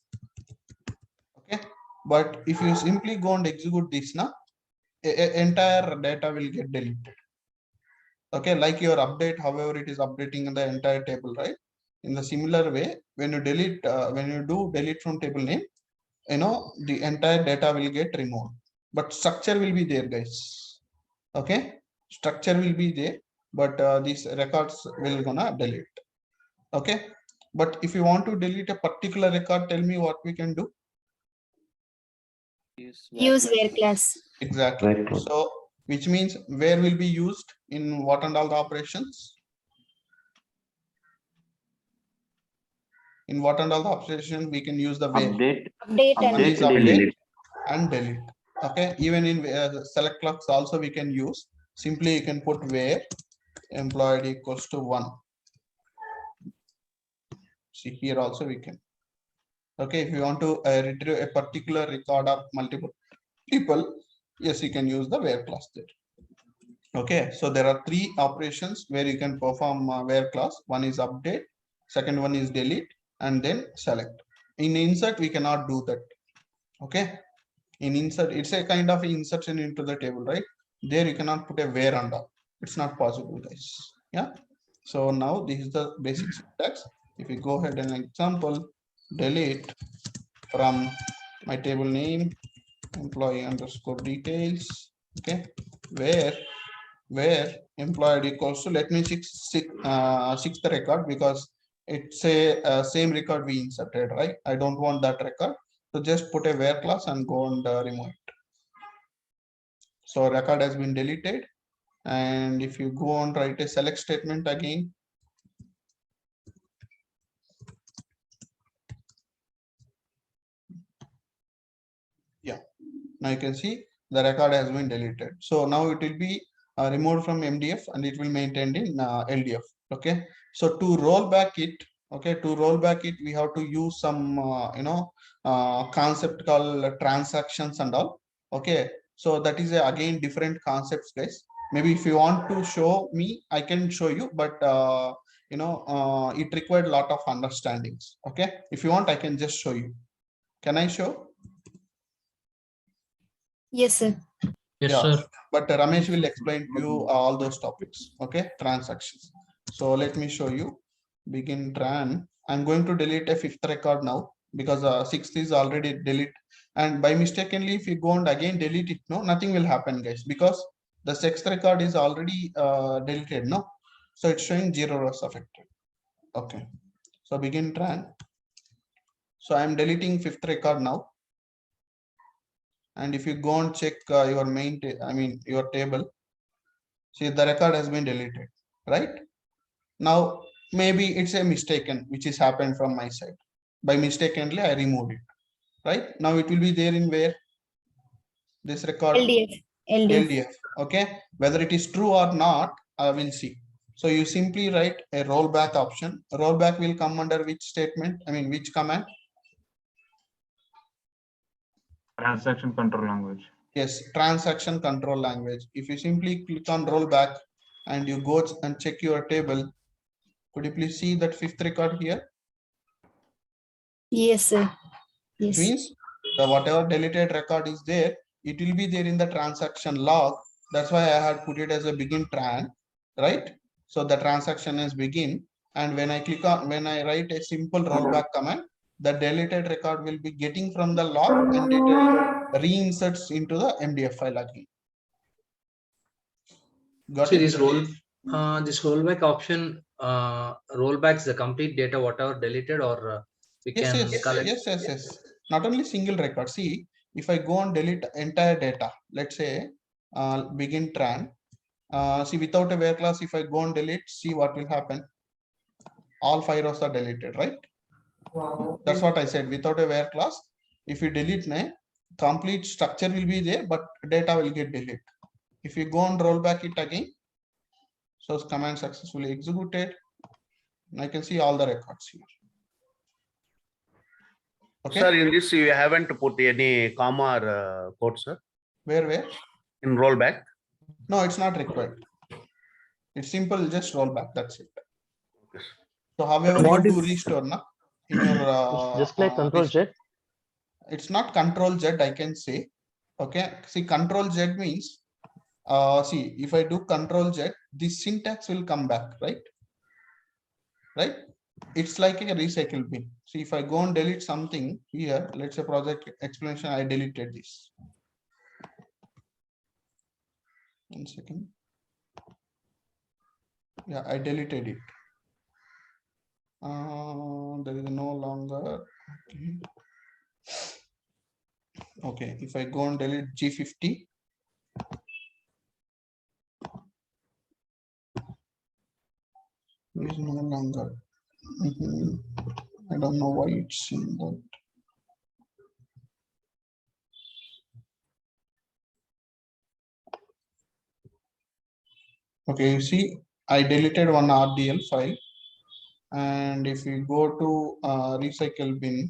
Okay, but if you simply go and execute this now, entire data will get deleted. Okay, like your update, however it is updating in the entire table, right? In the similar way, when you delete when you do delete from table name, the entire data will get removed, but structure will be there, guys. Okay, structure will be there, but these records will gonna delete. Okay, but if you want to delete a particular record, tell me what we can do. Use where class. Exactly. So which means where will be used in what and all the operations? In what and all the operations we can use the where. Update One and is update and delete. Okay, even in select class also we can use. Simply you can put where employee equals to 1. See, here also we can. Okay, if you want to retrieve a particular record of multiple people, yes, you can use the where class there. Okay, so there are 3 operations where you can perform where class. One is update, second one is delete, and then select. In insert we cannot do that. Okay, in insert it's a kind of insertion into the table, right? There you cannot put a where and all. It's not possible, guys. Yeah, so now this is the basic syntax. If we go ahead and example, delete from my table name employee underscore details. Okay, where employee equals to, let me six the record because it's a same record we inserted, right? I don't want that record, so just put a where class and go and remove it. So record has been deleted, and if you go and write a select statement again, yeah, now you can see the record has been deleted. So now it will be removed from MDF and it will maintained in LDF. Okay, so to roll back it, okay, to roll back it we have to use some concept called transactions and all. Okay, so that is again different concepts, guys. Maybe if you want to show me, I can show you, but it required a lot of understandings. Okay, if you want, I can just show you. Can I show? Yes, sir. Yes, yeah, sir. But Ramesh will explain to you all those topics. Okay, transactions. So let me show you. Begin tran. I'm going to delete a 5th record now because 6th is already delete. And by mistakenly, if you go and again delete it, no, nothing will happen, guys, because the 6th record is already deleted. No, so it's showing 0 rows affected. Okay, So begin tran. So I'm deleting fifth record now. And if you go and check your main, your table, see the record has been deleted, right? Now, maybe it's a mistaken, which is happened from my side. By mistakenly, I removed it, right? Now it will be there in where? This record? LDF. Okay. Whether it is true or not, I will see. So you simply write a rollback option. Rollback will come under which statement? Which command? Transaction control language. Yes, transaction control language. If you simply click on rollback and you go and check your table, could you please see that fifth record here? Yes, sir. It means the whatever deleted record is there, it will be there in the transaction log. That's why I had put it as a begin tran, right? So the transaction is begin, and when I write a simple rollback command, the deleted record will be getting from the log and it will reinserts into the MDF file again. Got See, it? this rollback option rollbacks the complete data, whatever deleted, or we can collect. Yes. Not only single record. See, if I go and delete entire data, let's say begin tran. See, without a where class, if I go and delete, see what will happen. All 5 rows are deleted, right? Wow. That's what I said. Without a where class, if you delete, complete structure will be there, but data will get deleted. If you go and roll back it again, so command successfully executed, I can see all the records here. Okay. Sir, in this you haven't put any comma or quote, sir? Where? In rollback? No, it's not required. It's simple, just roll back. That's it. Okay. So however you do restore, in your just like Control Z. It's not Control Z, I can say. Okay. See, Control Z means see, if I do Control Z, this syntax will come back, right? Right? It's like a recycle bin. So if I go and delete something here, let's say project explanation, I deleted this. 1 second. Yeah, I deleted it. There is no longer. Okay, if I go and delete G50, it is no longer. I don't know why it's in that. Okay, you see, I deleted one RDL file, and if you go to recycle bin,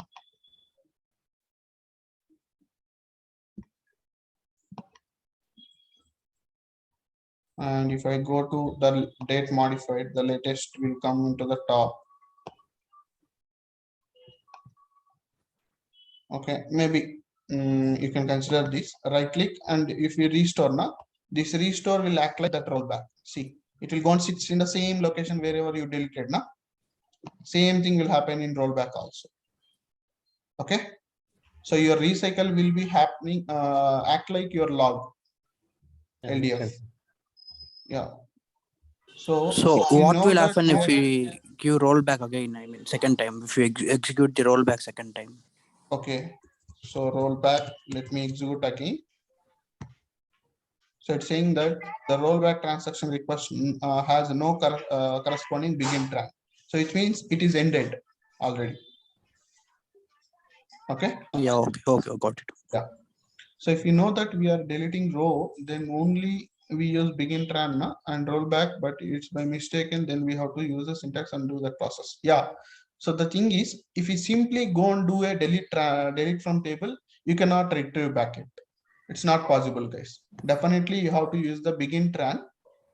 and if I go to the date modified, the latest will come into the top. Okay, maybe you can consider this. Right click, and if you restore now, this restore will act like that rollback. See, it will go and sit in the same location wherever you deleted now. Same thing will happen in rollback also. Okay, so your recycle will be happening, act like your log LDF. Yeah. So what will happen if we give rollback again? Second time, if we execute the rollback second time. Okay. So rollback, let me execute again. So it's saying that the rollback transaction request has no corresponding begin tran. So it means it is ended already. Okay. Yeah. Okay. Got it. Yeah. So if you know that we are deleting row, then only we use begin tran and rollback, but it's by mistake, and then we have to use the syntax and do that process. Yeah. So the thing is, if you simply go and do a delete from table, you cannot retrieve back it. It's not possible, guys. Definitely you have to use the begin tran,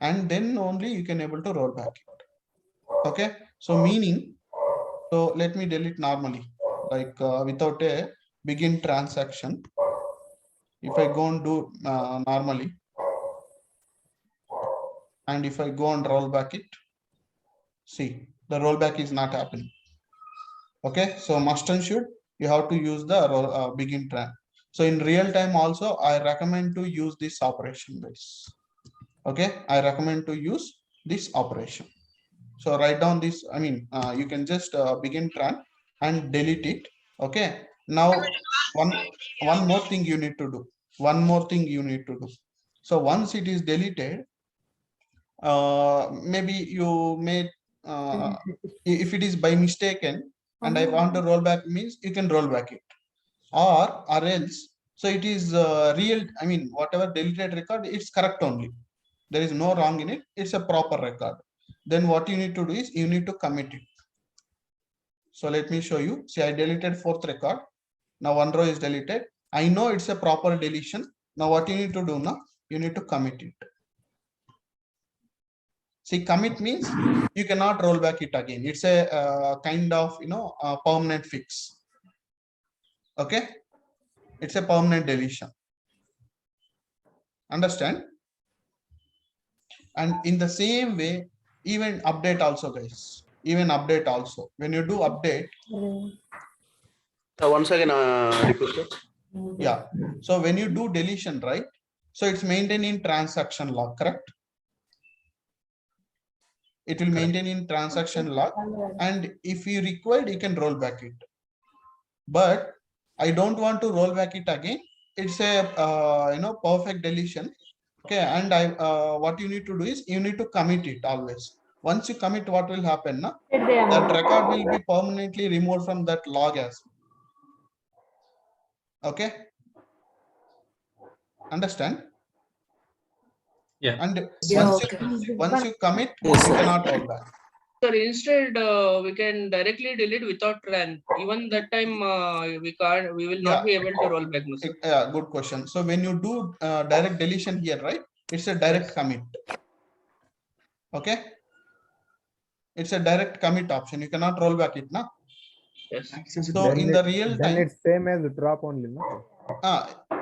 and then only you can able to roll back it. Okay. So meaning, so let me delete normally, like without a begin transaction. If I go and do normally, and if I go and roll back it, see, the rollback is not happening. Okay, so must and should, you have to use the begin tran. So in real time also, I recommend to use this operation, guys. Okay, I recommend to use this operation. So write down this. I mean, you can just begin tran and delete it. Okay. Now, one more thing you need to do. One more thing you need to do. So once it is deleted, maybe you made if it is by mistaken and I want to roll back, means you can roll back it, or else. So it is real. I mean, whatever deleted record, it's correct only. There is no wrong in it. It's a proper record. Then what you need to do is you need to commit it. So let me show you. See, I deleted fourth record. Now one row is deleted. I know it's a proper deletion. Now what you need to do now? You need to commit it. See, commit means you cannot roll back it again. It's a kind of, permanent fix. Okay. It's a permanent deletion. Understand? And in the same way, even update also, guys. Even update also. When you do update. Once again, request. Yeah. So when you do deletion, right? So it's maintained in transaction log, correct? It will maintain in transaction log. And if you required, you can roll back it. But I don't want to roll back it again. It's a perfect deletion. Okay, and what you need to do is you need to commit it always. Once you commit, what will happen now? That record will be permanently removed from that log as well. Okay, understand? Yeah. And Yeah, once you commit, you cannot roll back. Sir, instead we can directly delete without run. Even that time we will not be able to roll back. No, sir. Yeah, good question. So when you do direct deletion here, right? It's a direct commit. Okay. It's a direct commit option. You cannot roll back it now. Yes. So in the real time, then it's same as drop only, no?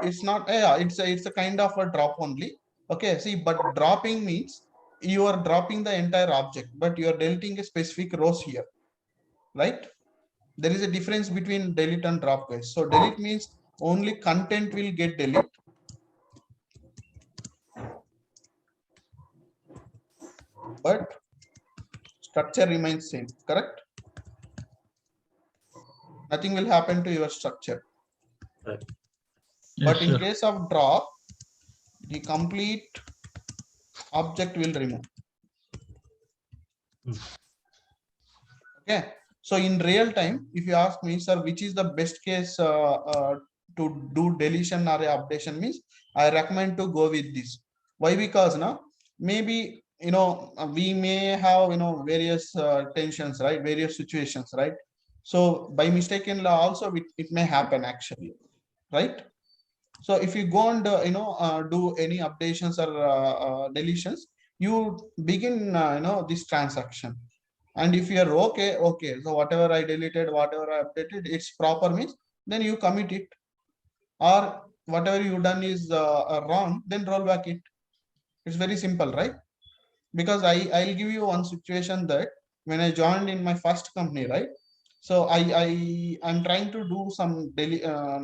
it's not. Yeah, it's a kind of a drop only. Okay. See, but dropping means you are dropping the entire object, but you are deleting a specific rows here, right? There is a difference between delete and drop, guys. So delete means only content will get deleted, but structure remains same, correct? Nothing will happen to your structure. Right. But in case of drop, the complete object will remove. Okay. So in real time, if you ask me, sir, which is the best case to do deletion or a updation, means I recommend to go with this. Why? Because now maybe we may have various tensions, right? Various situations, right? So by mistaken also it may happen actually, right? So if you go and do any updations or deletions, you begin this transaction. And if you are okay, so whatever I deleted, whatever I updated, it's proper means, then you commit it. Or whatever you done is wrong, then roll back it. It's very simple, right? Because I'll give you one situation that when I joined in my first company, right? So I'm trying to do some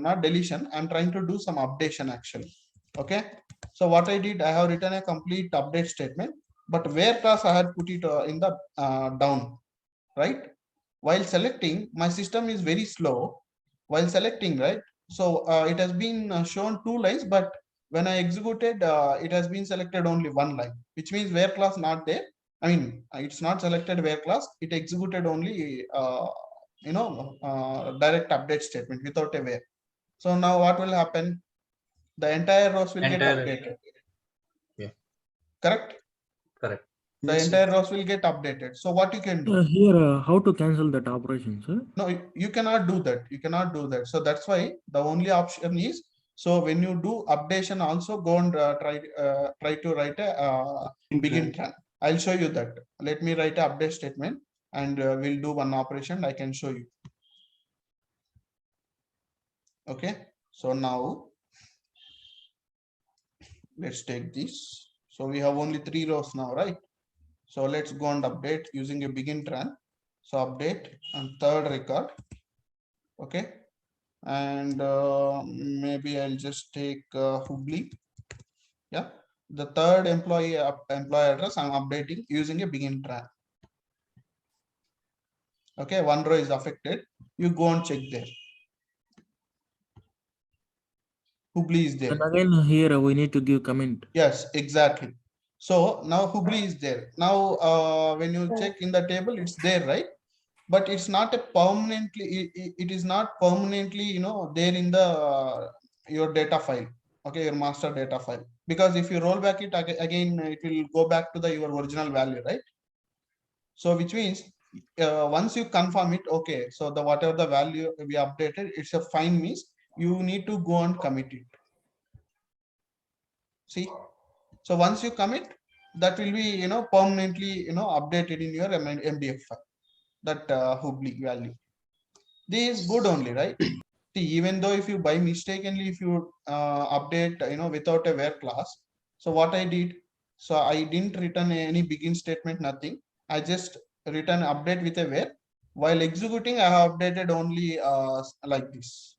not deletion. I'm trying to do some updation actually. Okay. So what I did, I have written a complete update statement, but where class I had put it in the down, right? While selecting, my system is very slow while selecting, right? So it has been shown 2 lines, but when I executed, it has been selected only 1 line, which means where class not there. I mean, it's not selected where class, it executed only, direct update statement without a where. So now what will happen? The entire rows will get updated. Yeah. Correct? Correct. The entire rows will get updated. So what you can do? Here, how to cancel that operation, sir? No, you cannot do that. You cannot do that. So that's why the only option is, so when you do updation, also go and try to write a begin tran. I'll show you that. Let me write a update statement and we'll do one operation. I can show you. Okay. So now let's take this. So we have only 3 rows now, right? So let's go and update using a begin tran. So update and third record. Okay. And maybe I'll just take Hubli. Yeah, the third employee address I'm updating using a begin tran. Okay, one row is affected. You go and check there. Hubli is there. And again here we need to give comment. Yes, exactly. So now Hubli is there. Now when you check in the table, it's there, right? But it's not a permanently, it is not permanently, you know, there in the your data file. Okay, your master data file. Because if you roll back it again, it will go back to the your original value, right? So which means once you confirm it, okay, so the whatever the value we updated, it's a fine means you need to go and commit it. See, so once you commit, that will be, you know, permanently, you know, updated in your MDF file, that Hubli value. This is good only, right? See, even though if you by mistakenly, if you update, you know, without a where class, so what I did, so I didn't return any begin statement, nothing. I just return update with a where. While executing, I have updated only like this.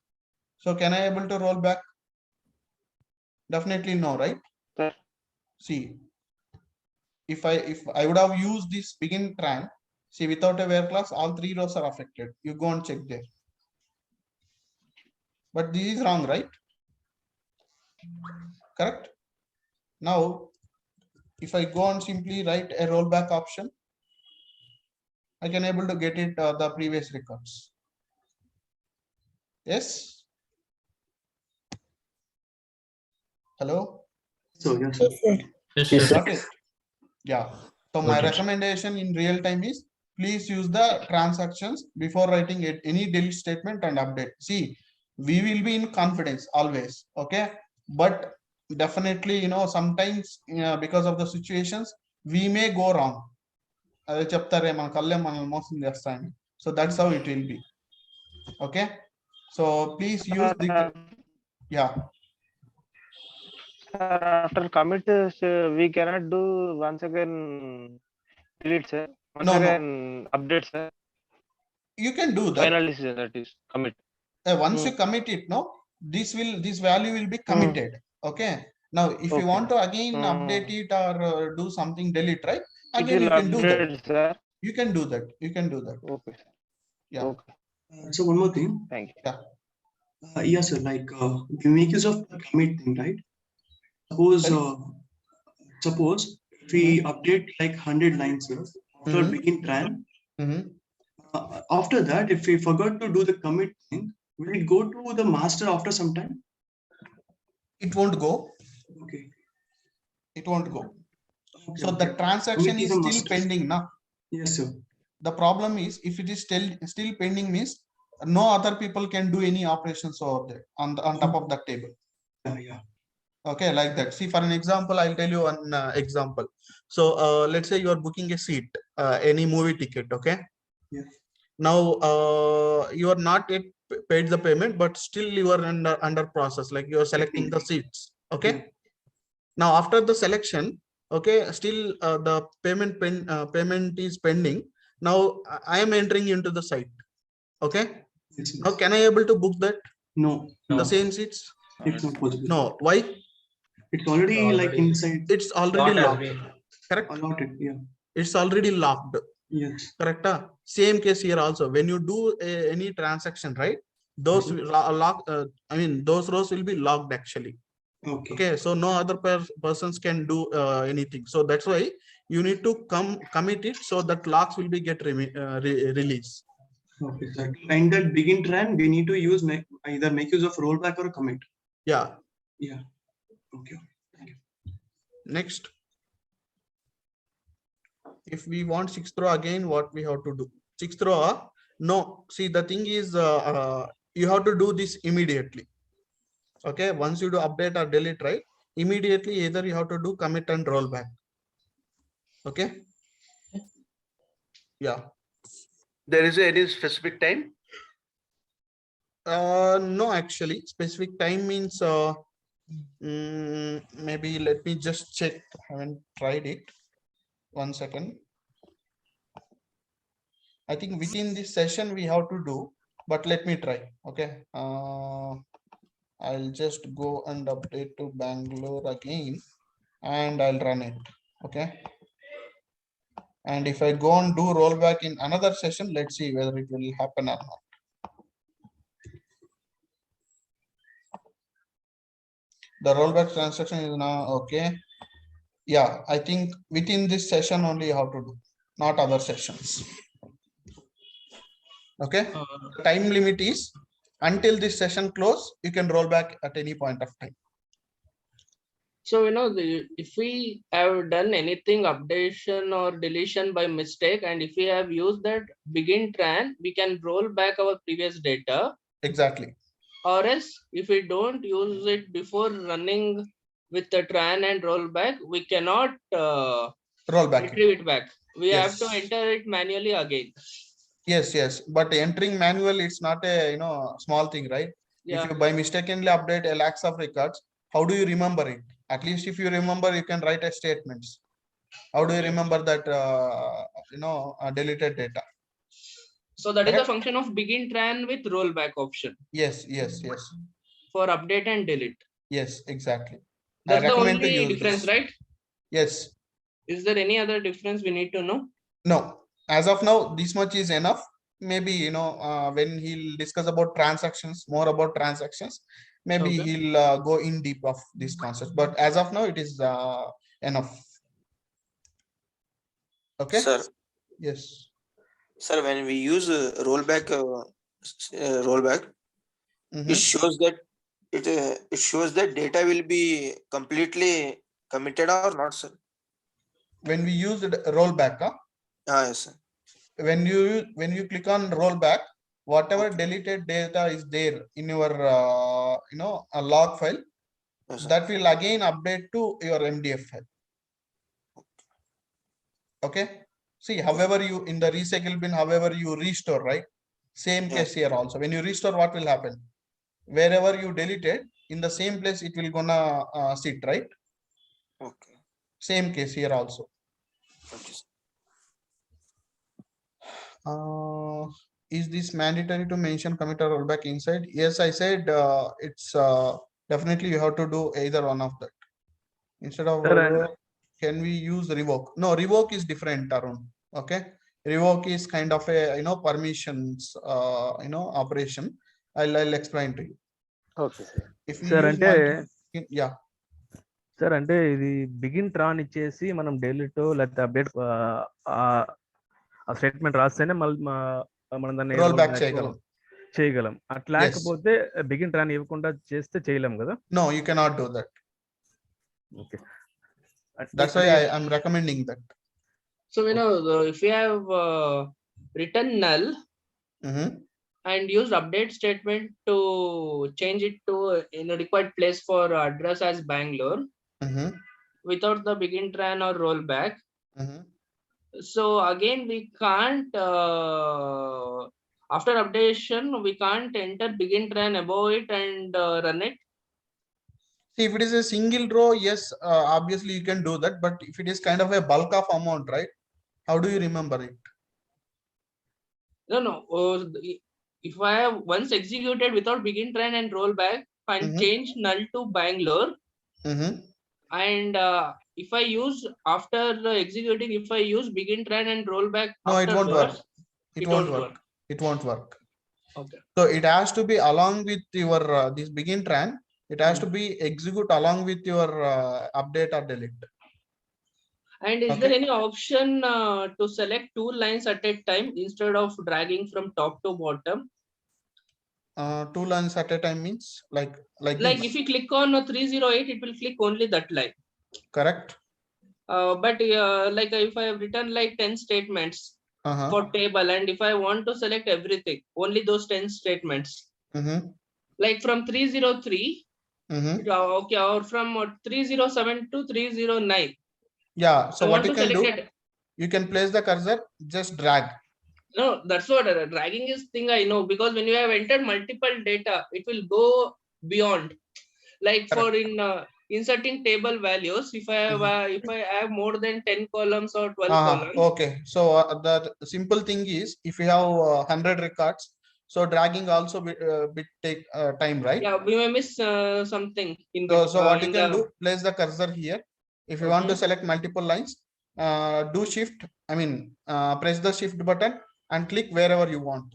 So can I able to roll back? Definitely no, right? See, if I would have used this begin tran, see, without a where class, all three rows are affected. You go and check there. But this is wrong, right? Correct. Now, if I go and simply write a rollback option, I can able to get it the previous records. Yes. Hello. So yes, sir. Yes, got it. Yeah. So my Got it. recommendation in real time is please use the transactions before writing it, any delete statement and update. See, we will be in confidence always. Okay. But definitely, you know, sometimes because of the situations, we may go wrong. అదే చెప్తారే మన కళ్ళే మనల్ని మోసం చేస్తాయని. So that's how it will be. Okay. So please use the yeah. After commit, we cannot do once again delete, sir. Once again update, sir. You can do that. Final decision, that is commit. Once you commit it, no, this value will be committed. Okay. Now, if you want to again update it or do something, delete, right? Again, you can do that. Sir. You can do that. You can do that. Okay. Yeah. Okay. So one more thing. Thank you. Yeah. Yes, sir. Like we make use of the commit thing, right? Suppose if we update like 100 lines, sir, after begin tran. After that, if we forgot to do the commit thing, will it go to the master after some time? It won't go. Okay. It won't go. Okay, so the transaction is still pending, na? Yes, sir. The problem is if it is still pending means no other people can do any operations over there on top of that table. Yeah. Okay, like that. See, for an example, I'll tell you one example. So let's say you are booking a seat, any movie ticket. Okay. Yeah. Now you are not yet paid the payment, but still you are under process, like you are selecting the seats. Okay. Yeah. Now after the selection, okay, still the payment is pending. Now I am entering into the site. Okay. Yes, now can I able to book that? No. The same seats? It's not possible. No. Why? It's already like inside. It's already locked. Correct. Allotted. Yeah. It's already locked. Yes. Correct. Same case here also. When you do any transaction, right? Those I mean, those rows will be locked actually. Okay. So no other persons can do anything. So that's why you need to commit it so that locks will be get released. Okay, sir. And that begin tran, we need to use either make use of rollback or a commit. Yeah. Yeah. Okay. Thank you. Next. If we want sixth row again, what we have to do? Sixth row, no. See, the thing is, you have to do this immediately. Okay. Once you do update or delete, right? Immediately, either you have to do commit and rollback. Okay. Yeah. There is any specific time? No, actually, specific time means maybe let me just check. I haven't tried it. 1 second. I think within this session we have to do, but let me try. Okay. I'll just go and update to Bangalore again and I'll run it. Okay. And if I go and do rollback in another session, let's see whether it will happen or not. The rollback transaction is now okay. Yeah, I think within this session only you have to do, not other sessions. Okay. The time limit is until this session close, you can roll back at any point of time. So, if we have done anything updation or deletion by mistake, and if we have used that begin tran, we can roll back our previous data. Exactly. Or else, if we don't use it before running with the tran and rollback, we cannot roll back retrieve it back. We Yes. have to enter it manually again. Yes, but entering manual, it's not a small thing, right? Yeah. If you by mistakenly update a lakhs of records, how do you remember it? At least if you remember, you can write a statements. How do you remember that deleted data? So that is a function of begin tran with rollback option. Yes. For update and delete. Yes, exactly. That's I the recommend to only use difference, this. right? Yes. Is there any other difference we need to know? No, as of now, this much is enough. Maybe, when he'll discuss about transactions, more about transactions, maybe Okay. he'll go in deep of this concept. But as of now, it is enough. Okay. Sir. Yes. Sir, when we use rollback, it shows that it shows that data will be completely committed or not, sir. When we use rollback, yes, sir. When you click on rollback, whatever deleted data is there in your a log file, that will again update to your MDF file. Okay. See, however you in the recycle bin, however you restore, right? Same case here also. When you restore, what will happen? Wherever you deleted, in the same place it will gonna sit, right? Okay. Same case here also. Is this mandatory to mention commit or rollback inside? Yes, I said it's definitely you have to do either one of that. Instead of rollback, can we use revoke? No, revoke is different, Arun. Okay, revoke is kind of a permissions operation. I'll explain to you. Okay, sir. If you Sir, use yeah. Sir అంటే ఇది begin Tron ఇచ్చేసి మనం delete లేకపోతే update ఆ statement రాస్తేనే మళ్ళీ మనం దాన్ని roll back చేయగలం. అట్లా లేకపోతే బిగిన్ ట్రాన్ ఇవ్వకుండా చేస్తే చేయలేం కదా? No, you cannot do that. Okay. That's why I'm recommending that. So if we have written null and used update statement to change it to in a required place for address as Bangalore without the begin tran or rollback. So again we can't after updation we can't enter begin tran above it and run it. See, if it is a single row, yes, obviously you can do that. But if it is kind of a bulk of amount, right? How do you remember it? No. If I have once executed without begin tran and rollback and change null to Bangalore, and if I use after executing, if I use begin tran and rollback, no, it won't work. It won't work. It won't work. Okay. So it has to be along with your this begin tran. It has to be execute along with your update or delete. And is there any option to select 2 lines at a time instead of dragging from top to bottom? 2 lines at a time means like if you click on 308, it will click only that line. Correct. But if I have written like 10 statements for table, and if I want to select everything, only those 10 statements, like from 303, okay, or from 307 to 309. Yeah, so what you can do, you can place the cursor, just drag. No, that's what dragging is thing I know, because when you have entered multiple data, it will go beyond. Like for inserting table values, if I have more than 10 columns or 12 columns. Okay, so the simple thing is, if you have 100 records, so dragging also bit take time, right? Yeah, we may miss something in so what you can do, place the cursor here. If you want to select multiple lines, do shift, press the shift button and click wherever you want.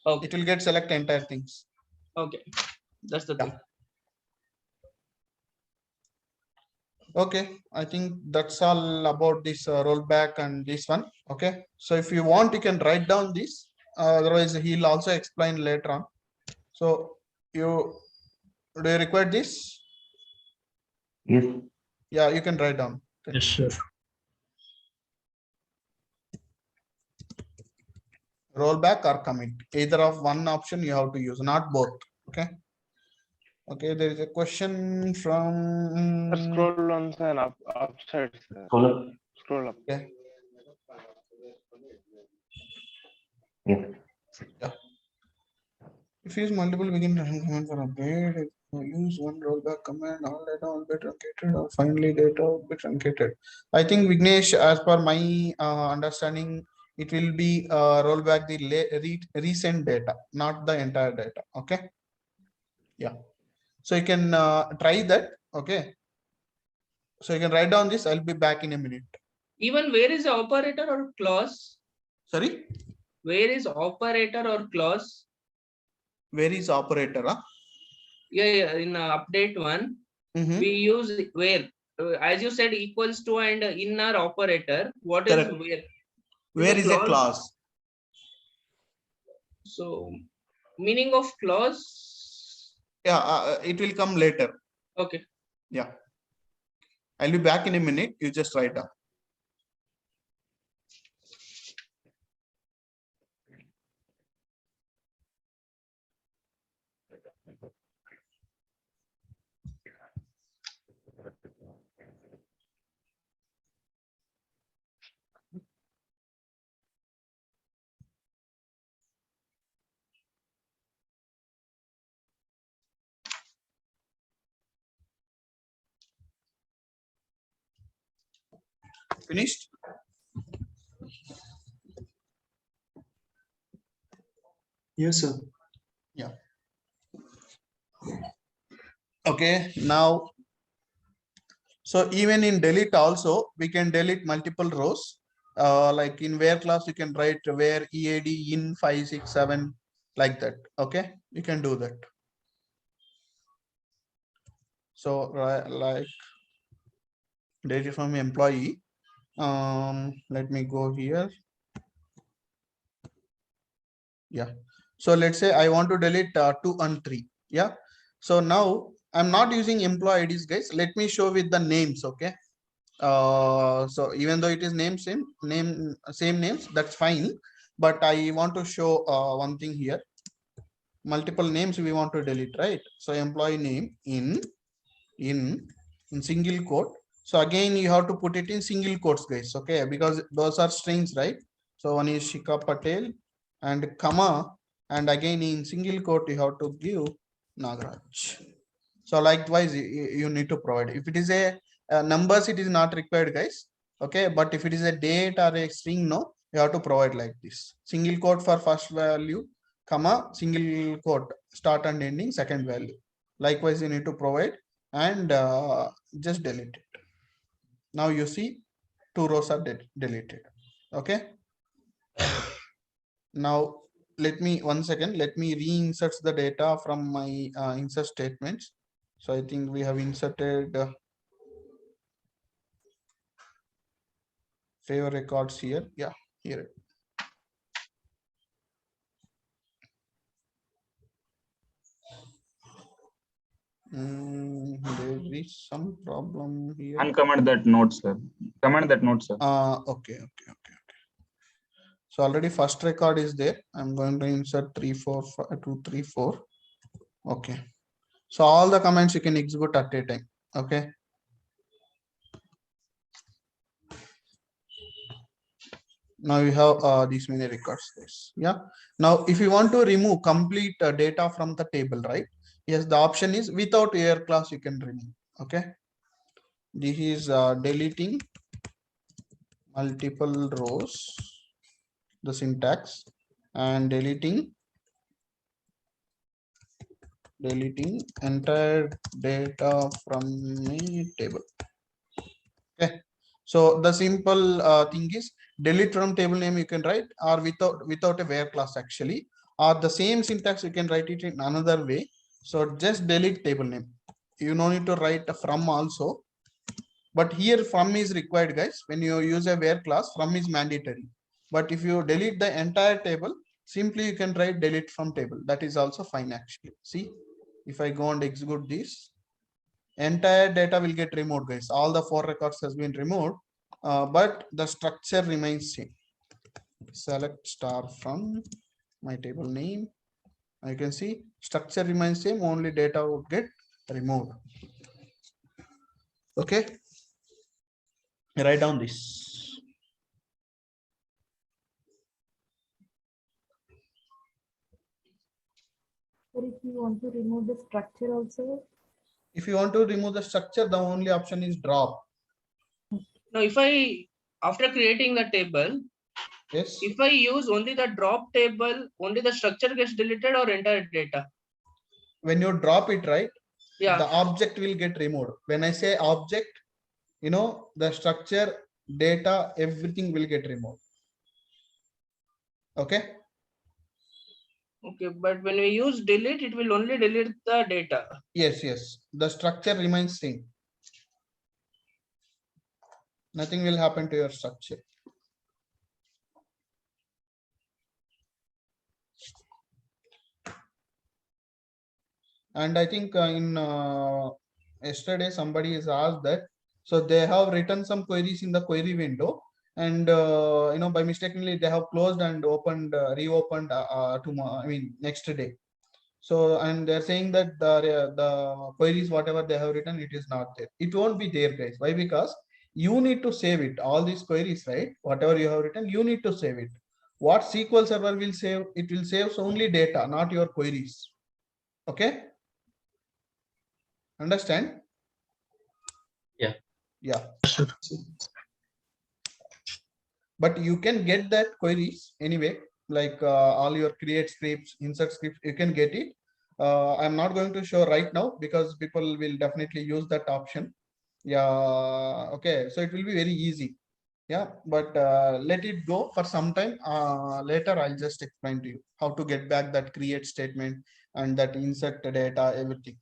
Okay. It will get select entire things. Okay, that's the thing. Okay, I think that's all about this rollback and this one. Okay, so if you want, you can write down this. Otherwise, he'll also explain later on. So do you require this? Yes. Yeah, you can write down. Okay. Yes, sir. Rollback or commit. Either of one option you have to use, not both. Okay. Okay, there is a question from. Scroll on and upside. Sir. Scroll up. Okay. Yes. Yeah. If you use multiple begin running command for update, use one rollback command, all data will be truncated or finally data will be truncated. I think Vignesh, as per my understanding, it will be rollback the recent data, not the entire data. Okay. Yeah. So you can try that. Okay. So you can write down this. I'll be back in a minute. Even where is the operator or clause? Sorry? Where is operator or clause? Where is operator? Huh? Yeah, in update one, we use where. As you said, equals to and in our operator. What is Correct. where? Where is a clause? So, meaning of clause? Yeah, it will come later. Okay. Yeah. I'll be back in a minute. You just write down. Finished? Yes, sir. Yeah. Okay, now, so even in delete also, we can delete multiple rows. Like in where class, you can write where EAD in 5, 6, 7, like that. Okay, you can do that. So like data from employee. Let me go here. Yeah. So let's say I want to delete 2 and 3. Yeah. So now I'm not using employee IDs, guys. Let me show with the names. Okay. So even though it is same names, that's fine. But I want to show one thing here. Multiple names we want to delete, right? So employee name in single quote. So again, you have to put it in single quotes, guys. Okay, because those are strings, right? So one is Shika Patel and comma, and again in single quote you have to give Nagaraj. So likewise, you need to provide. If it is a numbers, it is not required, guys. Okay, but if it is a date or a string, no, you have to provide like this. Single quote for first value, comma, single quote start and ending second value. Likewise, you need to provide and just delete it. Now you see 2 rows are deleted. Okay. Now let me let me reinsert the data from my insert statements. So I think we have inserted favor records here. Yeah, here. There is some problem here. And comment that note, sir. Comment that note, sir. Okay. So already first record is there. I'm going to insert 3, 4, 5, 2, 3, 4. Okay. So all the comments you can execute at a time. Okay. Now you have these many records. Yeah. Now, if you want to remove complete data from the table, right? Yes, the option is without air class you can remove. Okay. This is deleting multiple rows, the syntax, and deleting entire data from a table. Okay. So the simple thing is delete from table name you can write, or without a where class actually, or the same syntax you can write it in another way. So just delete table name. You no need to write a from also, but here from is required, guys. When you use a where class, from is mandatory. But if you delete the entire table, simply you can write delete from table. That is also fine actually. See, if I go and execute this, entire data will get removed, guys. All the 4 records has been removed, but the structure remains same. Select star from my table name. I can see structure remains same, only data would get removed. Okay, write down this. Or if you want to remove the structure also. If you want to remove the structure, the only option is drop. Now, if I, after creating the table, yes, if I use only the drop table, only the structure gets deleted or entire data? When you drop it, right? Yeah. The object will get removed. When I say object, the structure, data, everything will get removed. Okay. Okay, but when we use delete, it will only delete the data. Yes, yes. The structure remains same. Nothing will happen to your structure. And I think in yesterday somebody has asked that. So they have written some queries in the query window, and by mistakenly they have closed and opened, reopened tomorrow. I mean next day. So and they're saying that the queries whatever they have written, it is not there. It won't be there, guys. Why? Because you need to save it. All these queries, right? Whatever you have written, you need to save it. What SQL server will save? It will save only data, not your queries. Okay. Understand? Yeah. Yeah. But you can get that queries anyway, like all your create scripts, insert scripts, you can get it. I'm not going to show right now because people will definitely use that option. Yeah. Okay. So it will be very easy. Yeah. But let it go for some time. Later, I'll just explain to you how to get back that create statement and that insert data, everything.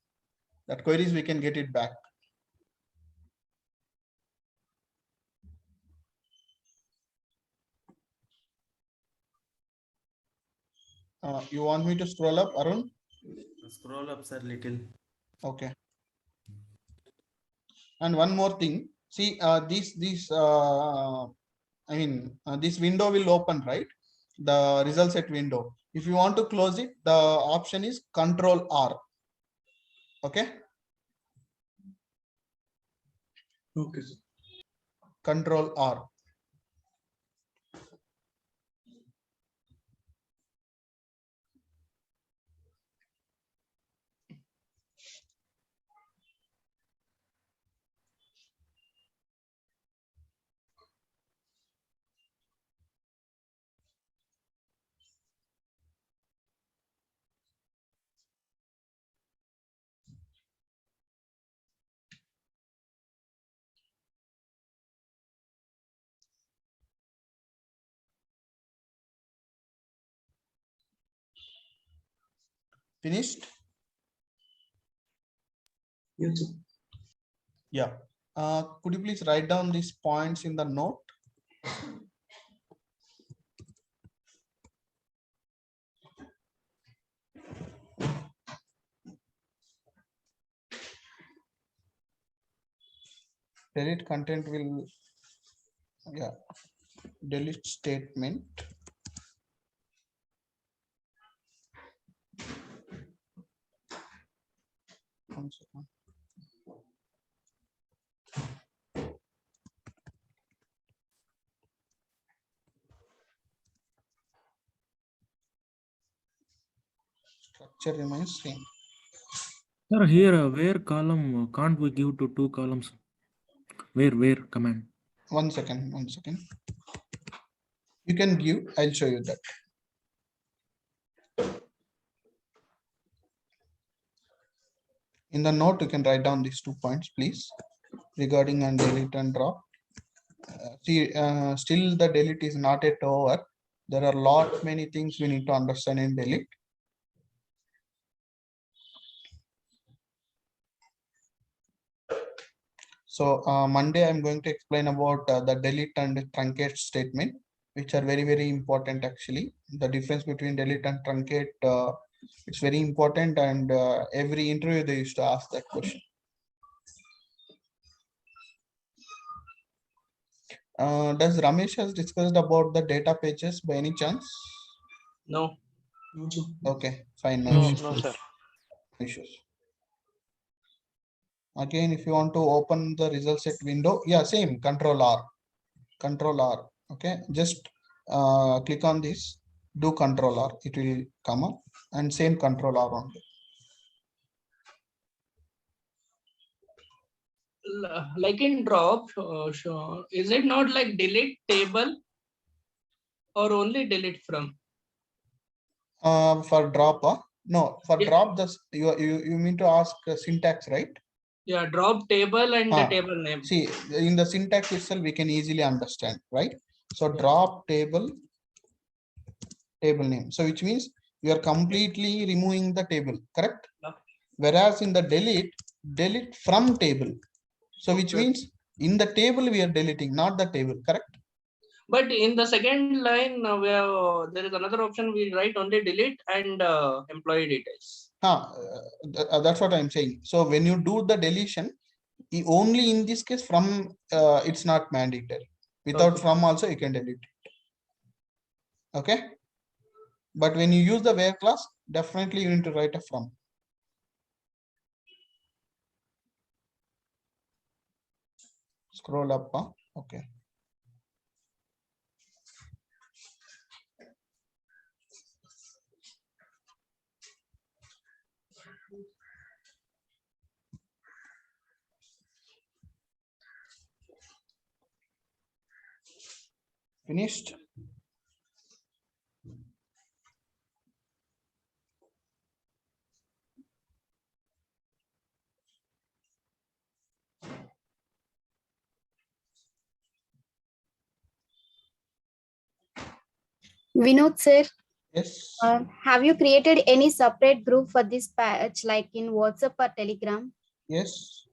That queries, we can get it back. You want me to scroll up, Arun? Scroll up, sir, little. Okay. And one more thing, see, this window will open, right? The result set window. If you want to close it, the option is Control R. Okay. Okay. Control R. Finished? Yes. Yeah. Could you please write down these points in the note? Delete content will, yeah, delete statement. One second. Structure remains same. Sir, here where column can't we give to 2 columns? Where command? One second. You can give, I'll show you that. In the note, you can write down these 2 points, please, regarding and delete and drop. still the delete is not yet over. There are lot many things we need to understand in delete. So Monday I'm going to explain about the delete and truncate statement, which are very important actually. The difference between delete and truncate, it's very important, and every interview they used to ask that question. Does Ramesh has discussed about the data pages by any chance? No. Okay, fine. No, No, issues. no, sir. Issues. Again, if you want to open the result set window, yeah, same Control R. Control R. Okay, just click on this. Do Control R. It will come up, and same Control R only. Like in drop, sure. Is it not like delete table or only delete from? For drop, no, for drop, this you mean to ask syntax, right? Yeah, drop table and the table name. See, in the syntax itself, we can easily understand, right? So drop table name. So which means you are completely removing the table, correct? Whereas in the delete from table. So which means in the table we are deleting, not the table, correct? But in the second line, there is another option. We write only delete and employee details. That's what I'm saying. So when you do the deletion, only in this case from it's not mandatory. Without from also you can delete it. Okay. But when you use the where class, definitely you need to write a from. Scroll up. Okay. Finished. Vinod sir, yes. Have you created any separate group for this patch, like in WhatsApp or Telegram? Yes.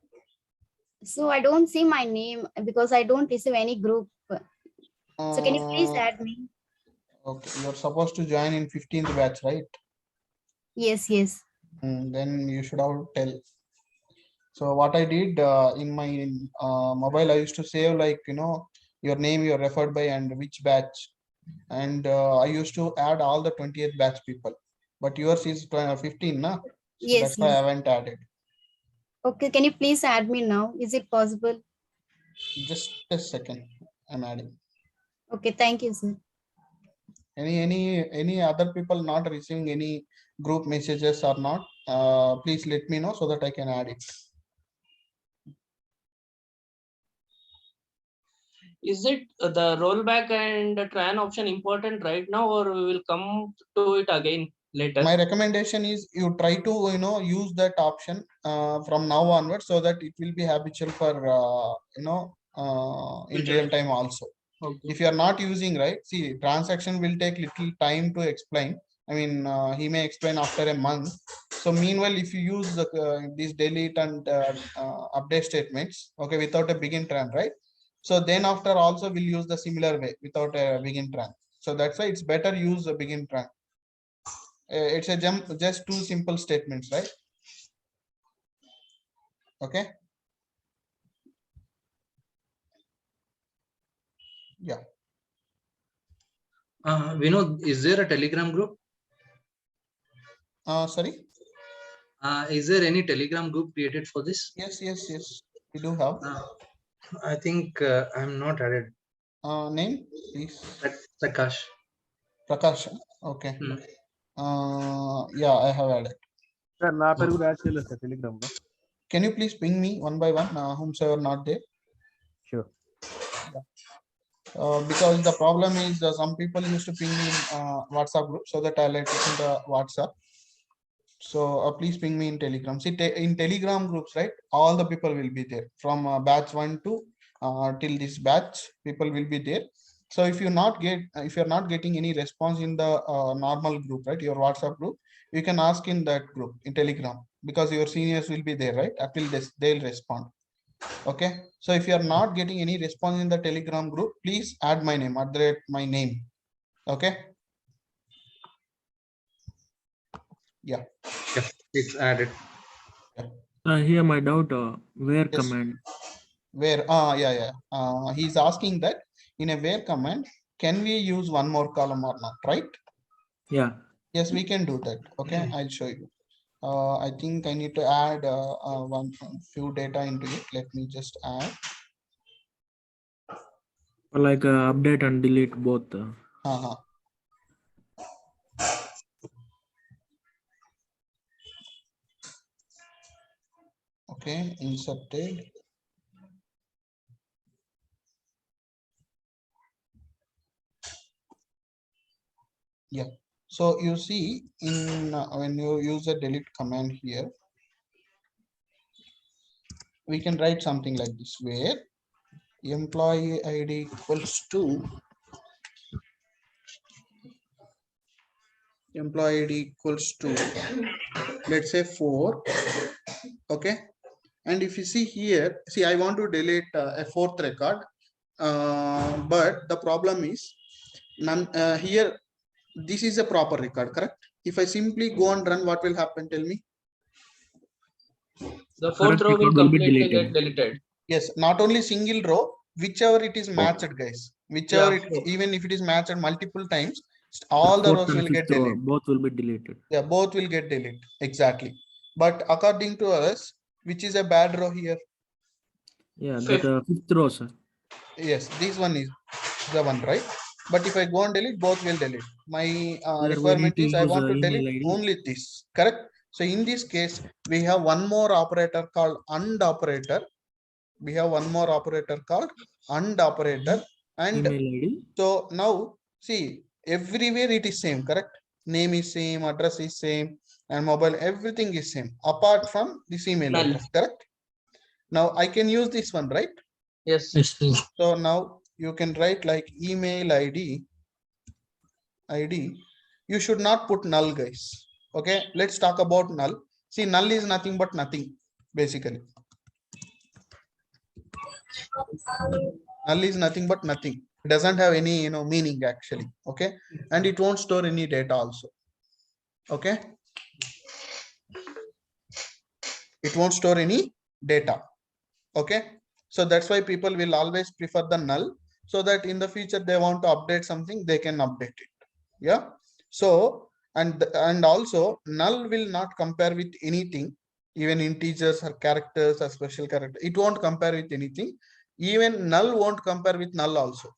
So I don't see my name because I don't receive any group. So can you please add me? Okay, you're supposed to join in 15th batch, right? Yes, yes. Then you should have tell. So what I did in my mobile, I used to save like, your name, you're referred by, and which batch. And I used to add all the 20th batch people. But yours is 15, na? So yes. That's why I haven't added. Okay, can you please add me now? Is it possible? Just a second. I'm adding. Okay, thank you, sir. Any other people not receiving any group messages or not? Please let me know so that I can add it. Is it the rollback and the tran option important right now, or we will come to it again later? My recommendation is you try to use that option from now onwards, so that it will be habitual for in real time also. Okay. If you are not using, right, see, transaction will take little time to explain. I mean, he may explain after a month. So meanwhile, if you use these delete and update statements, okay, without a begin tran, right? So then after also we'll use the similar way without a begin tran. So that's why it's better use a begin tran. It's a just two simple statements, right? Okay. Yeah. Vinod, is there a Telegram group? Sorry? Is there any Telegram group created for this? Yes, we do have. I think I'm not added. Name, please. Prakash. Prakash. Okay. Yeah, I have added. Sir, na peru kuda add cheyaledu sir Telegram lo. Can you please ping me one by one, whomsoever not there? Sure. Because the problem is some people used to ping me in WhatsApp group, so that I let it in the WhatsApp. So please ping me in Telegram. See, in Telegram groups, right? All the people will be there from batch 1 to till this batch people will be there. So if you're not getting any response in the normal group, right, your WhatsApp group, you can ask in that group in Telegram, because your seniors will be there, right, until this they'll respond. Okay, so if you are not getting any response in the Telegram group, please add my name, my name. Okay. Yeah. It's added. Here my doubt, where command. Where, he's asking that in a where command, can we use one more column or not, right? Yeah. Yes, we can do that. Okay, I'll show you. I think I need to add one few data into it. Let me just add. Like update and delete both. Okay, inserted. Yeah. So you see in when you use a delete command here, we can write something like this, where employee ID equals to employee ID equals to, let's say 4. Okay. And if you see here, see, I want to delete a 4th record, but the problem is none here. This is a proper record, correct? If I simply go and run, what will happen? Tell me. The 4th row will completely get deleted. Yes, not only single row, whichever it is matched, guys. Whichever even if it is matched multiple times, all the rows will get deleted. Both will be deleted. Yeah, both will get deleted. Exactly. But according to us, which is a bad row here? Yeah, that 5th row, sir. Yes, this one is the one, right? But if I go and delete, both will delete. My requirement is I want to delete only this, correct? So in this case, we have one more operator called AND operator. We have one more operator called AND operator. And email ID. So now see, everywhere it is same, correct? Name is same, address is same, and mobile, everything is same apart from this email address, correct? Now I can use this one, right? Yes. So now you can write like email ID. You should not put null, guys. Okay, let's talk about null. See, null is nothing but nothing, basically. Null is nothing but nothing. It doesn't have any meaning actually. Okay, and it won't store any data also. Okay, it won't store any data. Okay, so that's why people will always prefer the null, so that in the future they want to update something, they can update it. Yeah. So and also null will not compare with anything, even integers or characters or special character. It won't compare with anything. Even null won't compare with null also.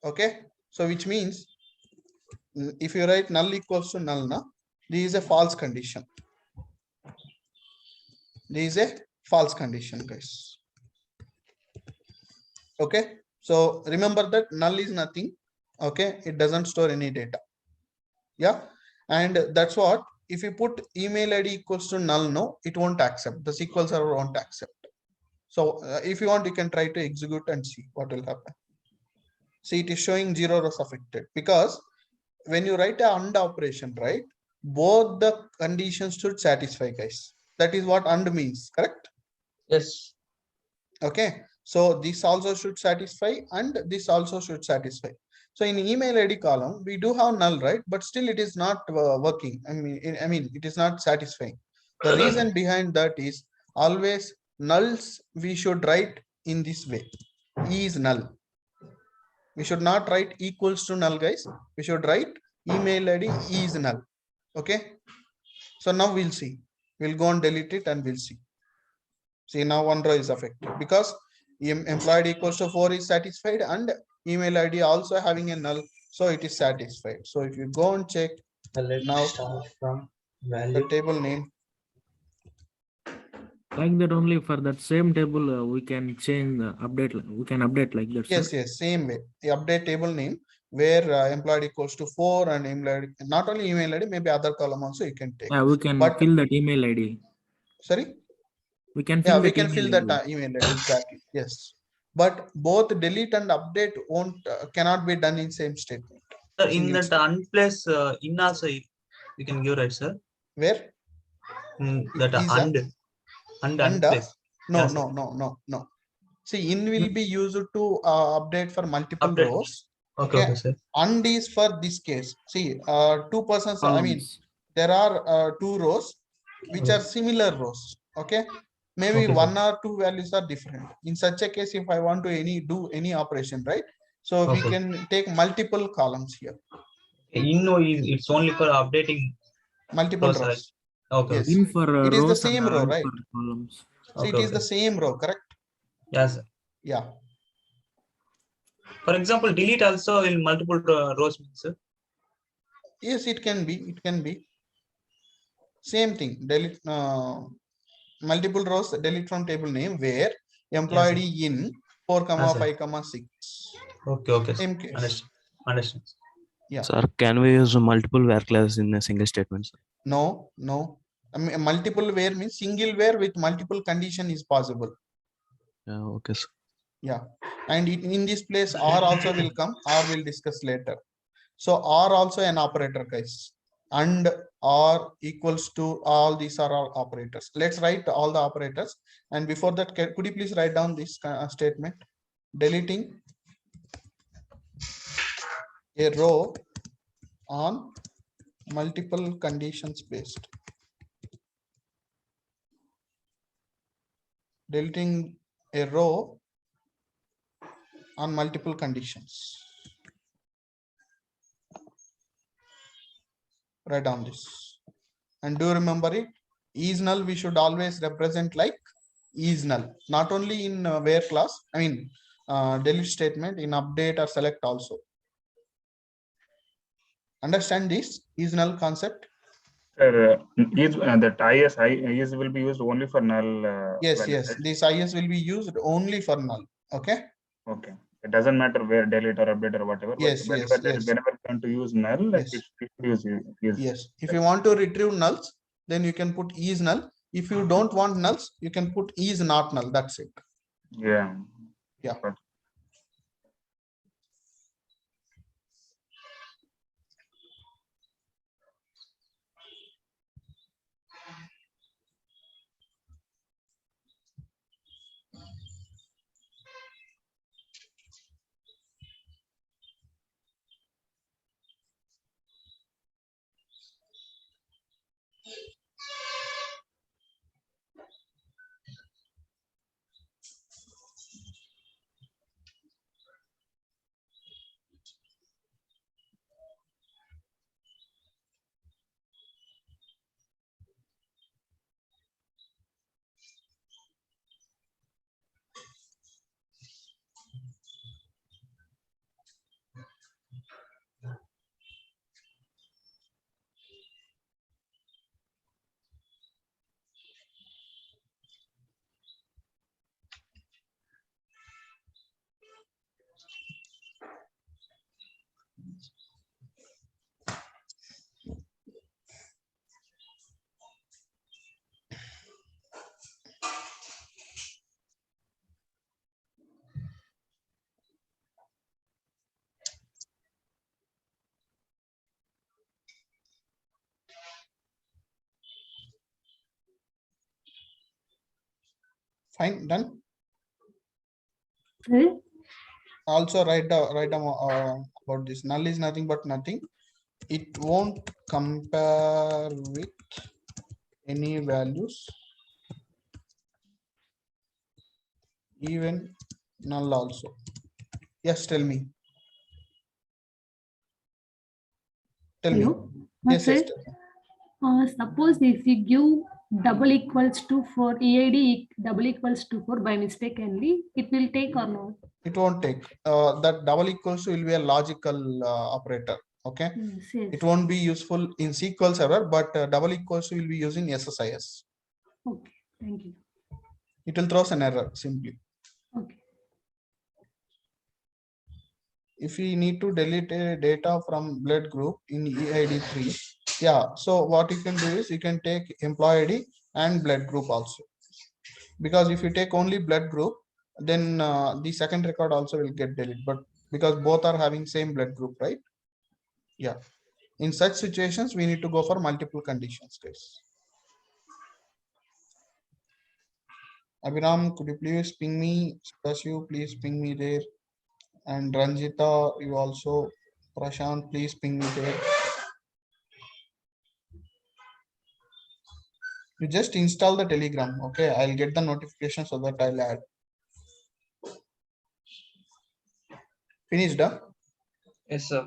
Okay, so which means if you write null equals to null, now this is a false condition. This is a false condition, guys. Okay, so remember that null is nothing. Okay, it doesn't store any data. Yeah, and that's what, if you put email ID equals to null, no, it won't accept. The SQL server won't accept. So if you want, you can try to execute and see what will happen. See, it is showing 0 rows affected, because when you write a AND operation, right, both the conditions should satisfy, guys. That is what AND means, correct? Yes. Okay, so this also should satisfy and this also should satisfy. So in email ID column, we do have null, right? But still it is not working. I mean, it is not satisfying. The reason behind that is always nulls we should write in this way. Is null. We should not write equals to null, guys. We should write email ID is null. Okay. So now we'll see. We'll go and delete it and we'll see. See, now one row is affected because employee equals to 4 is satisfied and email ID also having a null, so it is satisfied. So if you go and check now from the table name, like that only for that same table we can change the update. We can update like that. Yes, sir? yes, same way. The update table name where employee equals to 4 and email ID, not only email ID, maybe other column also you can take. Yeah, we can fill that email ID. Sorry. We can fill we can fill email that ID. email ID, exactly. Yes. but both delete and update won't cannot be done in same statement. Sir, in that unplace in also you can give, right, sir? Where? That and unplace. No, Yeah, no. See, in will be used to update for multiple rows. Okay, sir. And is for this case. See, two persons. I mean, there are two rows which are similar rows. Okay, maybe Okay, one or two values are different. In such a case, if I want to do any operation, right? So we can take multiple columns here. It's only for updating multiple rows. Right? Okay. Yes. In for It is the rows same and row, and right? for columns. So it is the same row, correct? Yes. Yeah. For example, delete also in multiple rows, sir. Yes, it can be. It can be. Same thing. Delete multiple rows. Delete from table name where employee Yes, in 4, yes, 5, 6. Okay. Same case. Understand. Yeah. Sir, can we use multiple where clauses in a single statement, sir? No. I mean, multiple where means single where with multiple condition is possible. Yeah. Okay, sir. Yeah. And in this place, or also will come. Or will discuss later. So or also an operator, guys. And or equals to, all these are all operators. Let's write all the operators. And before that, could you please write down this statement? Deleting a row on multiple conditions based. Deleting a row on multiple conditions. Write down this. And do remember it. Is null we should always represent like is null. Not only in where clause, I mean delete statement, in update or select also. Understand this is null concept? Sir, is that is will be used only for null Yes, values, yes. right? This is will be used only for null. Okay. Okay. It doesn't matter where delete or update or whatever. Yes, but yes. whenever you want to use null, like Yes. it use is. Yes. If you want to retrieve nulls, then you can put is null. If you don't want nulls, you can put is not null. That's it. Yeah. Yeah. Fine, done. Also write down about this. Null is nothing but nothing. It won't compare with any values, even null also. Yes, tell me. Tell Hello? me. Yes, yes. Suppose if we give double equals to for EID double equals to 4 by mistakenly, it will take or not? It won't take. That double equals to will be a logical operator. Okay. Yes. It won't be useful in SQL Server, but double equals to will be using SSIS. Okay, thank you. It will throw an error simply. Okay. If we need to delete a data from blood group in EID3, yeah, so what you can do is you can take employee ID and blood group also. Because if you take only blood group, then the second record also will get deleted, but because both are having same blood group, right? Yeah. In such situations, we need to go for multiple conditions, guys. Abhiram, could you please ping me? You please ping me there. And Ranjita, you also. Prashant, please ping me there. You just install the Telegram, okay? I'll get the notification so that I'll add. Finished, huh? Yes, sir.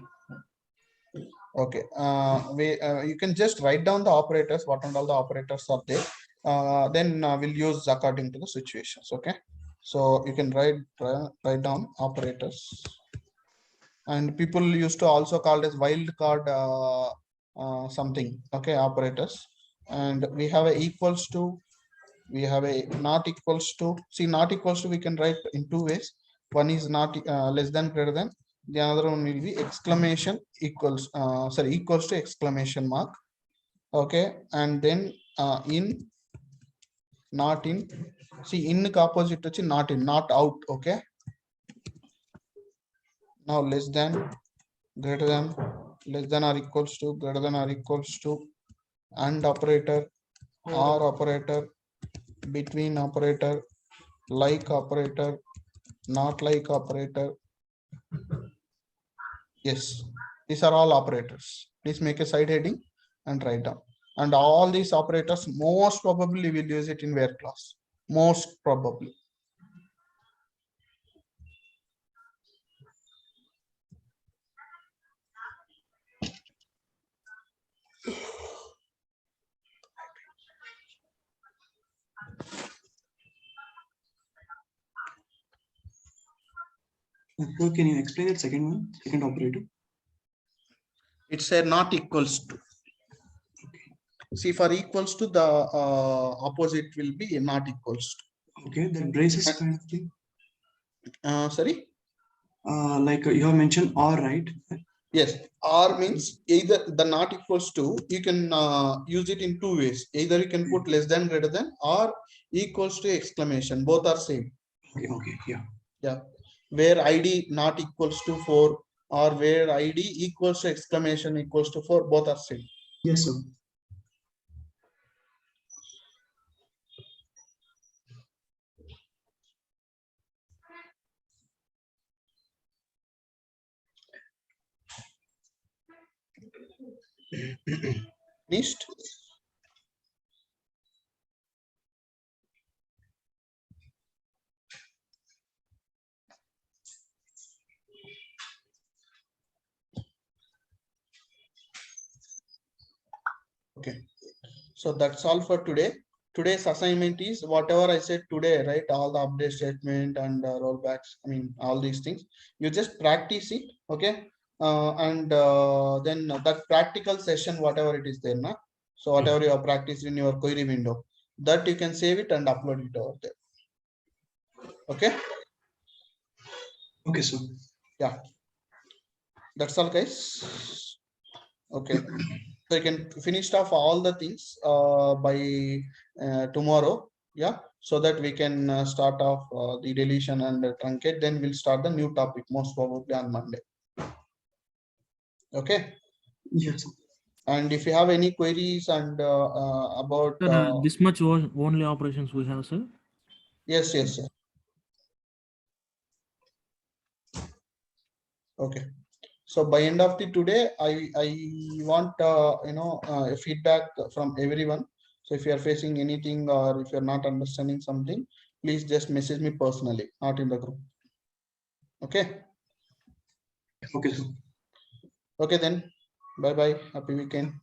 Okay. You can just write down the operators, what and all the operators are there. Then we'll use according to the situations, okay? So you can write down operators. And people used to also call it as wildcard something, okay, operators. And we have a equals to, we have a not equals to. See, not equals to we can write in two ways. One is not less than, greater than. The other one will be exclamation equals, equals to exclamation mark. Okay, and then in, not in. See, in opposite to not in, not out. Okay. Now less than, greater than, less than or equals to, greater than or equals to, and operator, or operator, between operator, like operator, not like operator. Yes, these are all operators. Please make a side heading and write down. And all these operators most probably will use it in where class. Most probably. So can you explain that second one, second operator? It's a not equals to. See, for equals to, the opposite will be not equals to. Okay, that braces kind of thing. Sorry? Like you have mentioned or, right? Yes, or means either the not equals to, you can use it in two ways. Either you can put less than, greater than, or equals to exclamation. Both are same. Okay, yeah. Yeah, where ID not equals to 4 or where ID equals to exclamation equals to 4, both are same. Yes, sir. Finished? Okay, so that's all for today. Today's assignment is whatever I said today, right? All the update statement and rollbacks, I mean, all these things. You just practice it, okay? And then that practical session, whatever it is there, na? So whatever you have practiced in your query window, that you can save it and upload it over there. Okay? Okay, sir. Yeah. That's all, guys. Okay. So you can finish off all the things by tomorrow. Yeah. So that we can start off the deletion and truncate. Then we'll start the new topic most probably on Monday. Okay. Yes. And if you have any queries and about this much was only operations we have, sir. Yes, yes, sir. Okay. So by end of the today, I want feedback from everyone. So if you are facing anything or if you're not understanding something, please just message me personally, not in the group. Okay. Okay, sir. Okay then. Bye bye. Happy weekend.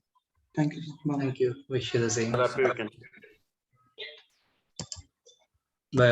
Thank you. Bye. Thank you. Wish you the same. Happy weekend. Bye.